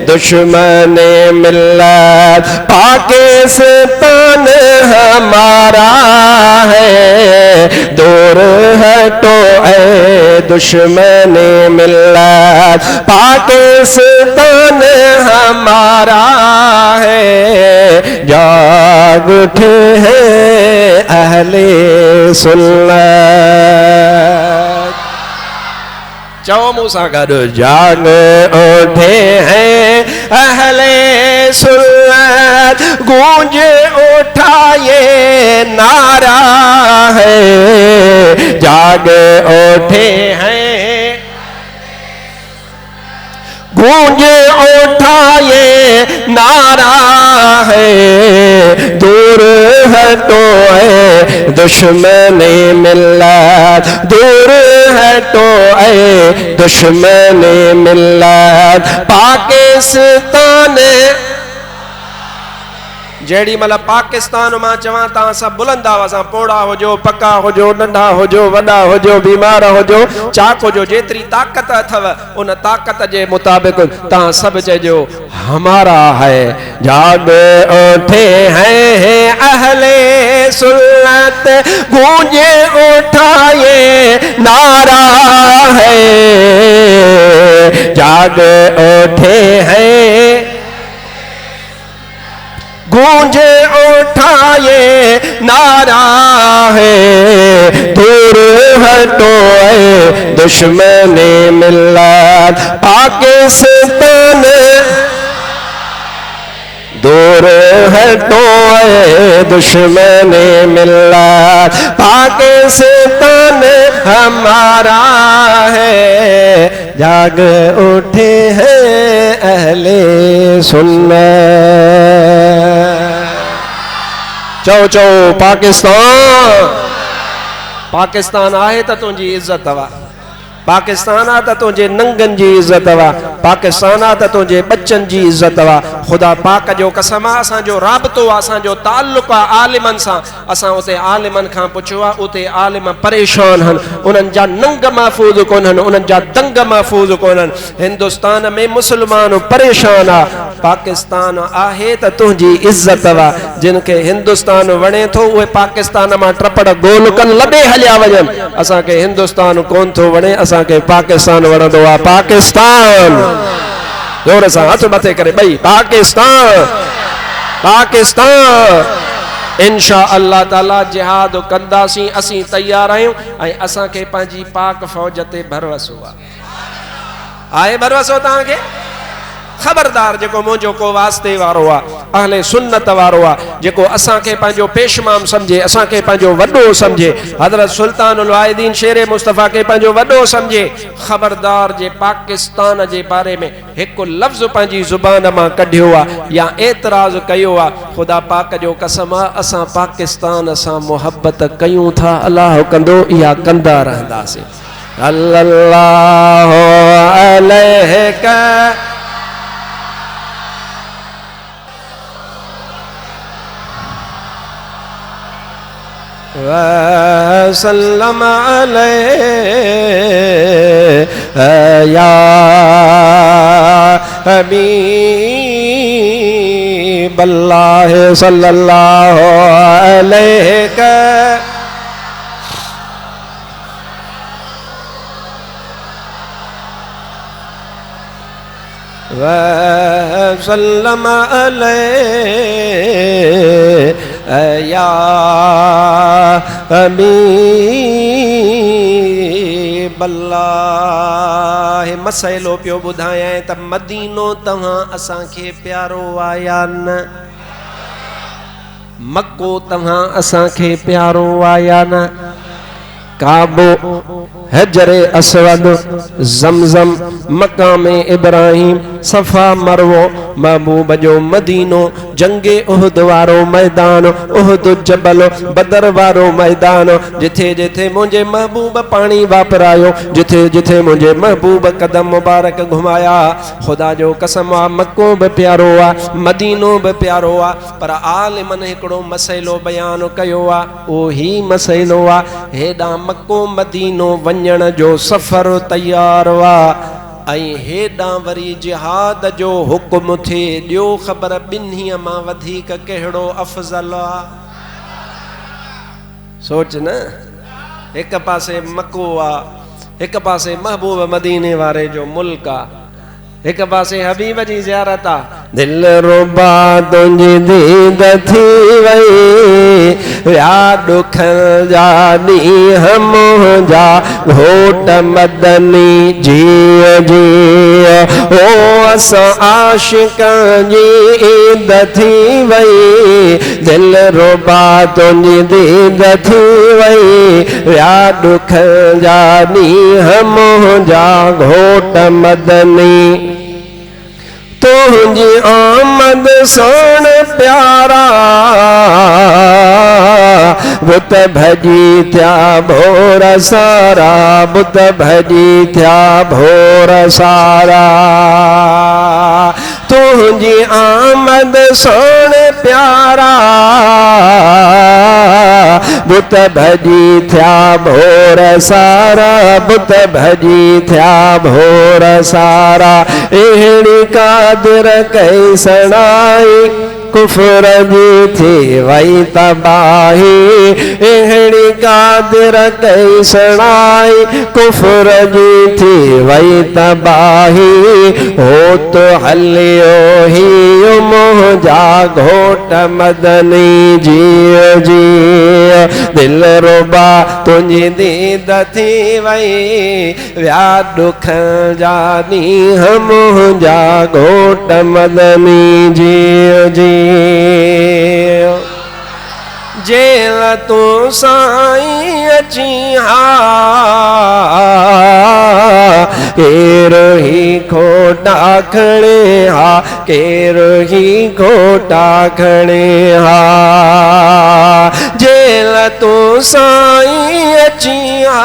दुश्मन मिल्लत, पाकिस्तान हमारा है। दूर हटो दुश्मन मिल्लत, पाकिस्तान हमारा है। जाग उठे हैं अहले सुन्नत। चओ मूंसां गॾु, जाग उठे हैं अहले सुन्नत, गूंज उठा ये नारा है। जाग उठे हैं, गूंज उठा ये नारा है। दूर हटो दुश्मन मिल्लत, दूर हटो दुश्मन मिल्लत, पाकिस्तान। जेड़ी मतलब पाकिस्तान मां चवां ता सब बुलंद आवाज़ सां, पोड़ा होजो, पक्का होजो, नंढा होजो, वॾा होजो, बीमार होजो, चाक होजो, जेतरी ताकत अथव उन ताकत जे मुताबिक ता सब चइजो हमारा है। जाग उठे हैं अहले सुन्नत, गूंजे उठा ये नारा है। जाग उठे हैं, गूंज उठा ये नारा है। दूर हटो दुश्मन मिल्लत, पाकिस्तान। दूर हटो दुश्मन मिल्लत, पाकिस्तान हमारा है। जाग उठे हैं अहले सुन्नत। चो चो पाकिस्तान, पाकिस्तान आहे त तुझी इज्जत वा। पाकिस्तान आ त तुझे नंगन जी इज्जत वा। पाकिस्तान आ त तुझे बच्चन जी इज्जत वा। खुदा पाक जो कसम आ, असां जो राबतो आ, असां जो ताल्लुक आ आलिमन सां। असां उते आलिमन खां पुछो आ, उते आलिम परेशान हन, उन्हनि जा नंग महफूज कोन्हनि, उन्हनि जा दंग महफूज कोन्हनि। हिंदुस्तान में मुसलमान परेशान आ। पाकिस्तान आहे त तुझी इज्जत वा। जिनके हिंदुस्तान वणे थो उहे पाकिस्तान मां ट्रपड़ गोल कन लॾे हलिया वञनि। असांखे हिंदुस्तान कोन थो वणे, असांखे पाकिस्तान वणंदो आहे। पाकिस्तान जोर सां हथ मथे करे ॿई, पाकिस्तान, पाकिस्तान। इंशा अल्लाह ताला जिहाद कंदासीं, असीं तैयार आहियूं ऐं असांखे पंहिंजी पाक फौज ते भरोसो आहे। भरोसो तव्हांखे? खबरदार जेको मुंहिंजो को वास्ते वारो आहे, अहले सुन्नत वारो आहे, जेको असांखे पंहिंजो पेशमाम सम्झे, असांखे पंहिंजो वॾो सम्झे, हज़रत सुल्तानुल वाहिदीन शेर मुस्तफ़ा खे पंहिंजो वॾो सम्झे, खबरदार जे पाकिस्तान जे बारे में हिकु लफ़्ज़ पंहिंजी ज़ुबान मां कढियो आहे या एतिराज़ कयो आहे, ख़ुदा पाक जो कसम आहे असां पाकिस्तान सां मुहबत कयूं था, अलाह कंदो इहा कंदा रहंदासीं। अल्लाहु अलैका वसल्लम अलैहि या हबीबल्लाह सल्लल्लाहु अलैहि वसल्लम अलैहि या हबीबल्लाह। मसइलो पियो ॿुधायां त मदीनो तव्हां असांखे प्यारो आ या न? मक्को तव्हां असांखे प्यारो आ या न? काबो, हजरे अस्वद, ज़मज़म, मकामे इब्राहिम, सफ़ा मरवो, महबूब जो मदीनो, जंगे उहद वारो मैदान, उहद जबल, बदर वारो मैदान, जिथे जिथे मुझे महबूब पानी वापरायो, जिथे जिथे मुझे महबूब कदम मुबारक घुमाया। खुदा जो कसम आ मक्को भी प्यारो आ, मदीनो भी प्यारो आ, पर आलिमन हिकड़ो मसइलो बयान कयो आ। ओही मसइलो आ हेडा मक्को मदीनो वञण जो सफ़र तैयार वा, ऐं हेॾां वरी जिहाद जो हुक्म थे। ॾियो ख़बर ॿिन्हीअ मां वधीक कहिड़ो अफ़ज़ल आहे? सोच न, हिक पासे मक्को आहे, हिक पासे महबूब मदीने वारे जो मुल्क आहे, हिक पासे हबीब जी ज़ियारत आहे। दिल रुबा तुंहिंजी दीद थी वई, या ॾुखनि जा ॾींहं मुंहिंजा घोट मदनी जीअ जीअ। ओ असां आशिक़नि जी ईद थी वई, दिल रुबा तुंहिंजी दीद थी वई, या ॾुखनि जा ॾींहं मुंहिंजा घोट मदनी। तुझी आमद सोन प्यारा, बुत भजी थिया भोर सारा, बुत भजी थिया भोर सारा। तुझी आमद सोन प्यारा, बुत भजी थिया भोर सारा, बुत भजी थिया भोर सारा। अहिड़ी कादिर कई सणाई, कुफर जी थी वई तबाही। अहिड़ी कादिर कई सणाई, कुफर जी थी वई तबाही। हो तो हलियो ही मुंहिंजा घोट मदनी जीअ जीअ। दिल रुबा तुंहिंजी दीद थी वई, विया ॾुखनि जा ॾींहं मुंहिंजा घोट मदनी जीअ जीअ। जेल तू साईं अची हा, केरु ही खोटा खणे हा, केरु ही खोटा खणे हा। जेल तू साईं अची हा,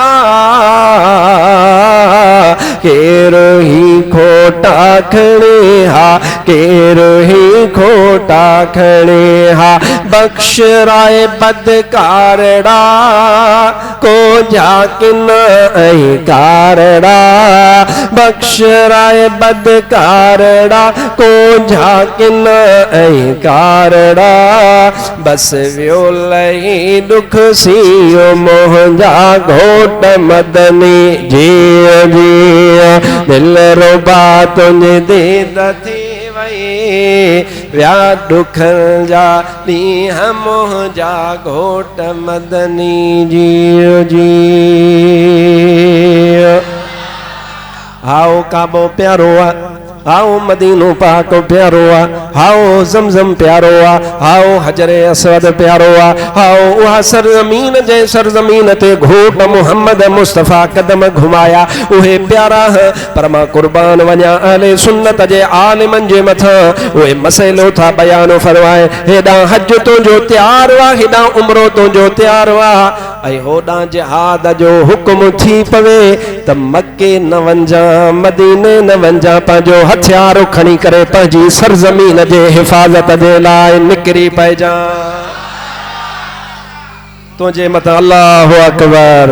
केरु ही खोटा खणे हा, केरु ही खोटा खणे हा। बख्श राय बदकारड़ा, को जाकिन ऐं कारड़ा। बख्श राय बदकारड़ा, को जाकिन ऐं कारड़ा। बस वियो लही दुख सियो मुंहिंजा घोट मदनी जीअ जीअ। दिल रुबा तुंहिंजी दीद थी वई, विया ॾुखनि जा ॾींहं मुंहिंजा घोट मदनी जीअ जीअ। हाओ काबो प्यारो आ, हाओ मदीनो पाक प्यारो आ, हाओ ज़मज़म प्यारो आ, हाओ हजरे अस्वद प्यारो आ, हाओ उहा सरज़मीन जे सरज़मीन ते घोट मुहम्मद मुस्तफ़ा कदम घुमाया उहे प्यारा है। पर मां कुर्बान वञा अहले सुन्नत जे आलिमन जे मथां उहे मसइलो था बयान फरमाए। हेॾां हज तुंहिंजो तयार वा, हेॾां उमरो तुंहिंजो तयार वा, ऐं होॾां जिहाद जो हुक्म थी पवे त मके न वञा, मदीने न वञा, पंहिंजो हथियार खणी करे पंहिंजी सरज़मीन जे हिफ़ाज़त जे लाइ निकिरी पइजा। तुंहिंजे मथां अल्लाहु अकबर,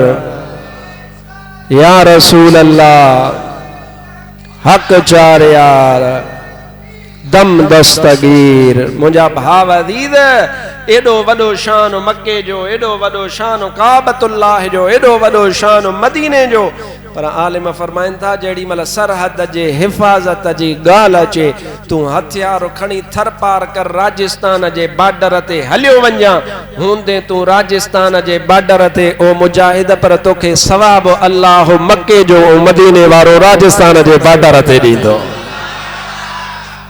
या रसूल अल्लाह, हक़ चार यार, दम दस्तगीर। मुंहिंजा भाव अज़ीज़, एडो वडो शान मक्के जो, एडो वडो शान काबतुल्लाह जो, एडो वडो शान मदीने जो। पर आलिम फरमाइन था जेड़ी मल सरहद जे हिफाजत जी गाल अचे तू हथियार खणी थर पार कर राजस्थान जे बॉर्डर ते हलियो वञा हूंदे तू राजस्थान जे बॉर्डर ते ओ मुजाहिद पर तोखे सवाब अल्लाह मक्के जो मदीने वारो राजस्थान जे बॉर्डर ते ॾींदो।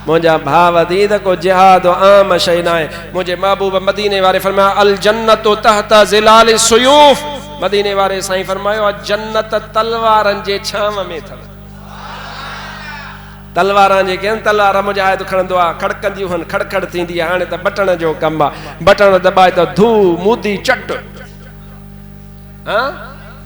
मुझा भाव दीद को जिहाद आम शय ना है। मुझे महबूब मदीने वारे फरमाया अल जन्नत तहत ज़िलाल सुयूफ। मदीने वारे साईं फरमायो जन्नत तलवारन जे छाव में थव। तलवारां जे के तलवार मुजाहिद खणंदो आ खड़कंदियूं हन खड़खड़ थींदी आ। हाणे त बटन जो कम आ बटन दबाए त धू मुदी चट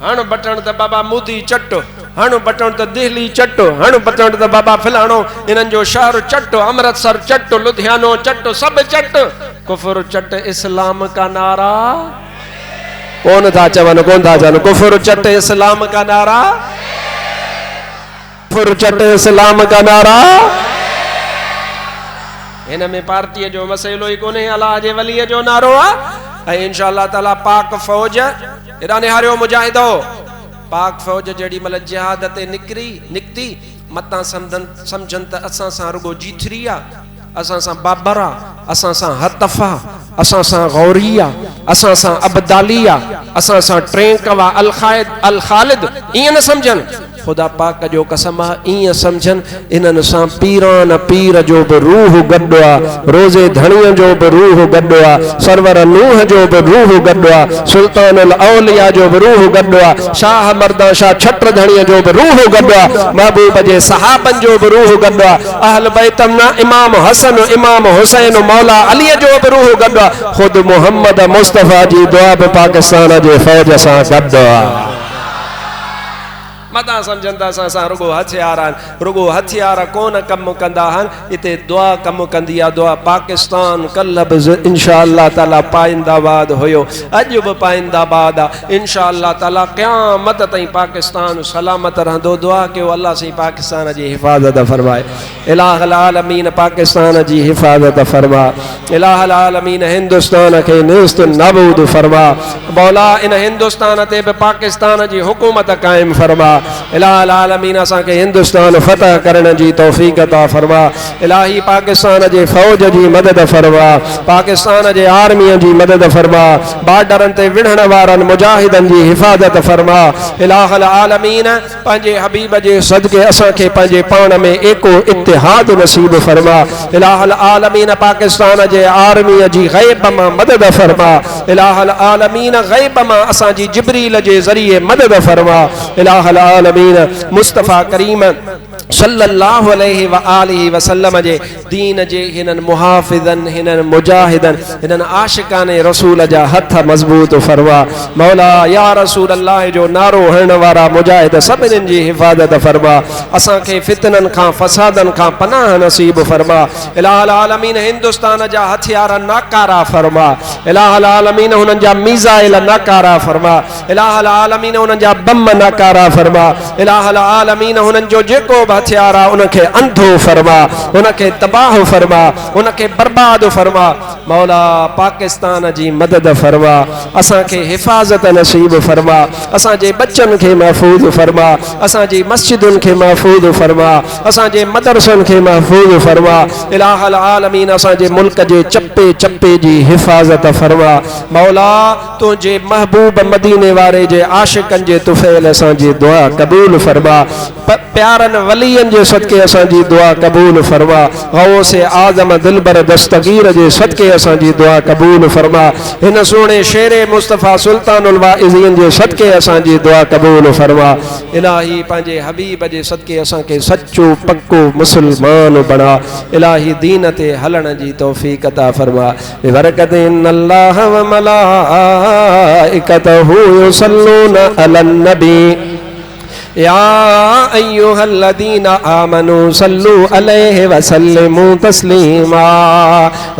हण बटन त बाबा मुदी चट हण बटन त दिल्ली चट हण बटन त बाबा फिलाणो इन्हनि जो शहर चट अमृतसर चट लुधियानो चट सब चट कुफर चट इस्लाम का नारा कौन था चवन कुफर चट इस्लाम का नारा कुफर चट इस्लाम का नारा। इन में पार्टी जो मसइलो ही कोने अल्लाह जे वली जो नारो आ इंशाअल्लाह ताला पाक फौज एड़ा निहारियो मुजाहिदो पाक फौज जड़ी मल जिहाद ते निकती मता समझन त असां सां रुगो जीथरी आ असां सां बाबर आ असां सां हतफा असां सां गौरिया असां सां अब्दालिया असां सां ट्रेंकवा अल खालिद इन न समझन खुदा पाक जो कसम इन समझन इनन सां पीरान पीर जो भी रूह गड्डो आ रोजे धणियों जो भी रूह गड्डो आ सरवर नूह जो भी रूह गड्डो आ सुल्तान अल औलिया जो भी रूह गड्डो आ शाह मर्दा शाह छत्र धणियों जो भी रूह गड्डो आ महबूब जे सहाबन जो भी रूह गड्डो आ अहल बैतम ना इमाम हसन इमाम हुसैन मौला अली जो भी रूह गड्डो आ खुद मोहम्मद मुस्तफा जी दुआ भी पाकिस्तान जे फौज सां गड्डो आ। मता समझंदा सा रुगो हथियार कोन कम कंदा हन इते दुआ कम कंदी आ दुआ पाकिस्तान कल इंशाअल्लाह ताला पाइंदाबाद होयो अज भी पाइंदाबाद आ इंशाअल्लाह ताला क़यामत ताईं पाकिस्तान सलामत रहंदो। दुआ कयो अल्लाह से पाकिस्तान जी हिफाजत फरमाए इलाहुल आलमीन पाकिस्तान जी हिफाजत फरमा इलाहुल आलमीन हिंदुस्तान के नेस्त नाबूद फरमा मौला इन हिंदुस्तान ते भी पाकिस्तान जी हुकूमत कायम फरमा इलाहुल आलमीन असा के हिंदुस्तान फतह करने जी तौफीक अता फरमा इलाही पाकिस्तान जे फौज जी मदद फरमा पाकिस्तान जे आर्मी जी मदद फरमा बॉर्डरन ते विढ़ण वारन मुजाहिदन जी हिफाजत फरमा इलाहुल आलमीन पंजे हबीब जे सदके असा के पंजे पान में एको इत्तेहाद नसीब फरमा इलाहुल आलमीन पाकिस्तान जे आर्मी जी गैब मा मदद फरमा इलाहुल आलमीन गैब मा असा जी जिब्रील जे जरिए मदद फरमा इलाहुल आलमीन मुस्तफा करीम सल्लल्लाहु अलैहि व आलिहि वसल्लम जे दीन जे हिनन मुहाफिजन हिनन मुजाहिदन हिनन आशिकाने रसूल जा हथ मजबूत फरमा मौला या रसूल अल्लाह जो नारो हरण वारा मुजाहिद सभिनि जी हिफाजत फरमा असा के फितनन खां फसादन खां पनाह नसीब फरमा इलाहुल आलमीन हिंदुस्तान जा हथियार नाकारा फरमा इलाहुल आलमीन हुनन जा मिसाइल नाकारा फरमा इलाहुल आलमीन हुनन जा बम नाकारा फरमा इलाहुल आलमीन हुनन जो जेको हथियार उनके अंधो फरमा उनके तबाह फरमा उनके बर्बाद फरमा मौला पाकिस्तान जी मदद फरमा असा के हिफाजत नसीब फरमा असा जे बच्चन के महफूज फरमा असा जी मस्जिदुन के महफूज फरमा असा जे मदरसन के महफूज फरमा इलाहुल आलमीन असा जे मुल्क जे चप्पे चप्पे जी हिफाजत फरमा मौला तो जे महबूब मदीने वारे जे आशिकन जे तुफैल असा जी दुआ कबूल फरमा प्यारन वलियन जे सदके असा जी दुआ कबूल फरमा गौस आजम दिलबर दस्तगीर जे सदके असा जी दुआ कबूल फरमा इन सोने शेर मुस्तफा सुल्तानुल वाइज़ीन जे सदके असा जी दुआ कबूल फरमा इलाही पंजे हबीब जे सदके असा के सच्चो पक्को मुसलमान बना इलाही दीन ते हलन जी तौफीक अता फरमा बरकत इन्नल्लाह व मलाइकतहु युसल्लूना अलन नबी या अय्युहल्लज़ीना आमनू सल्लु अलैहि व सल्लिमू तस्लीमा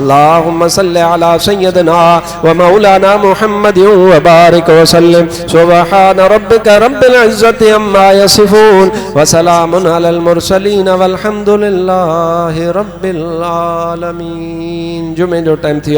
अल्लाहुम्मा सल्लि अला सय्यिदिना व मौलाना मुहम्मदिन व बारिक व सल्लिम सुब्हान रब्बिका रब्बिल इज्जति अम्मा यसिफून व सलामुन अलल मुरसलीन वल्हम्दुलिल्लाहि रब्बिल आलमीन। जुमे जो टाइम थी।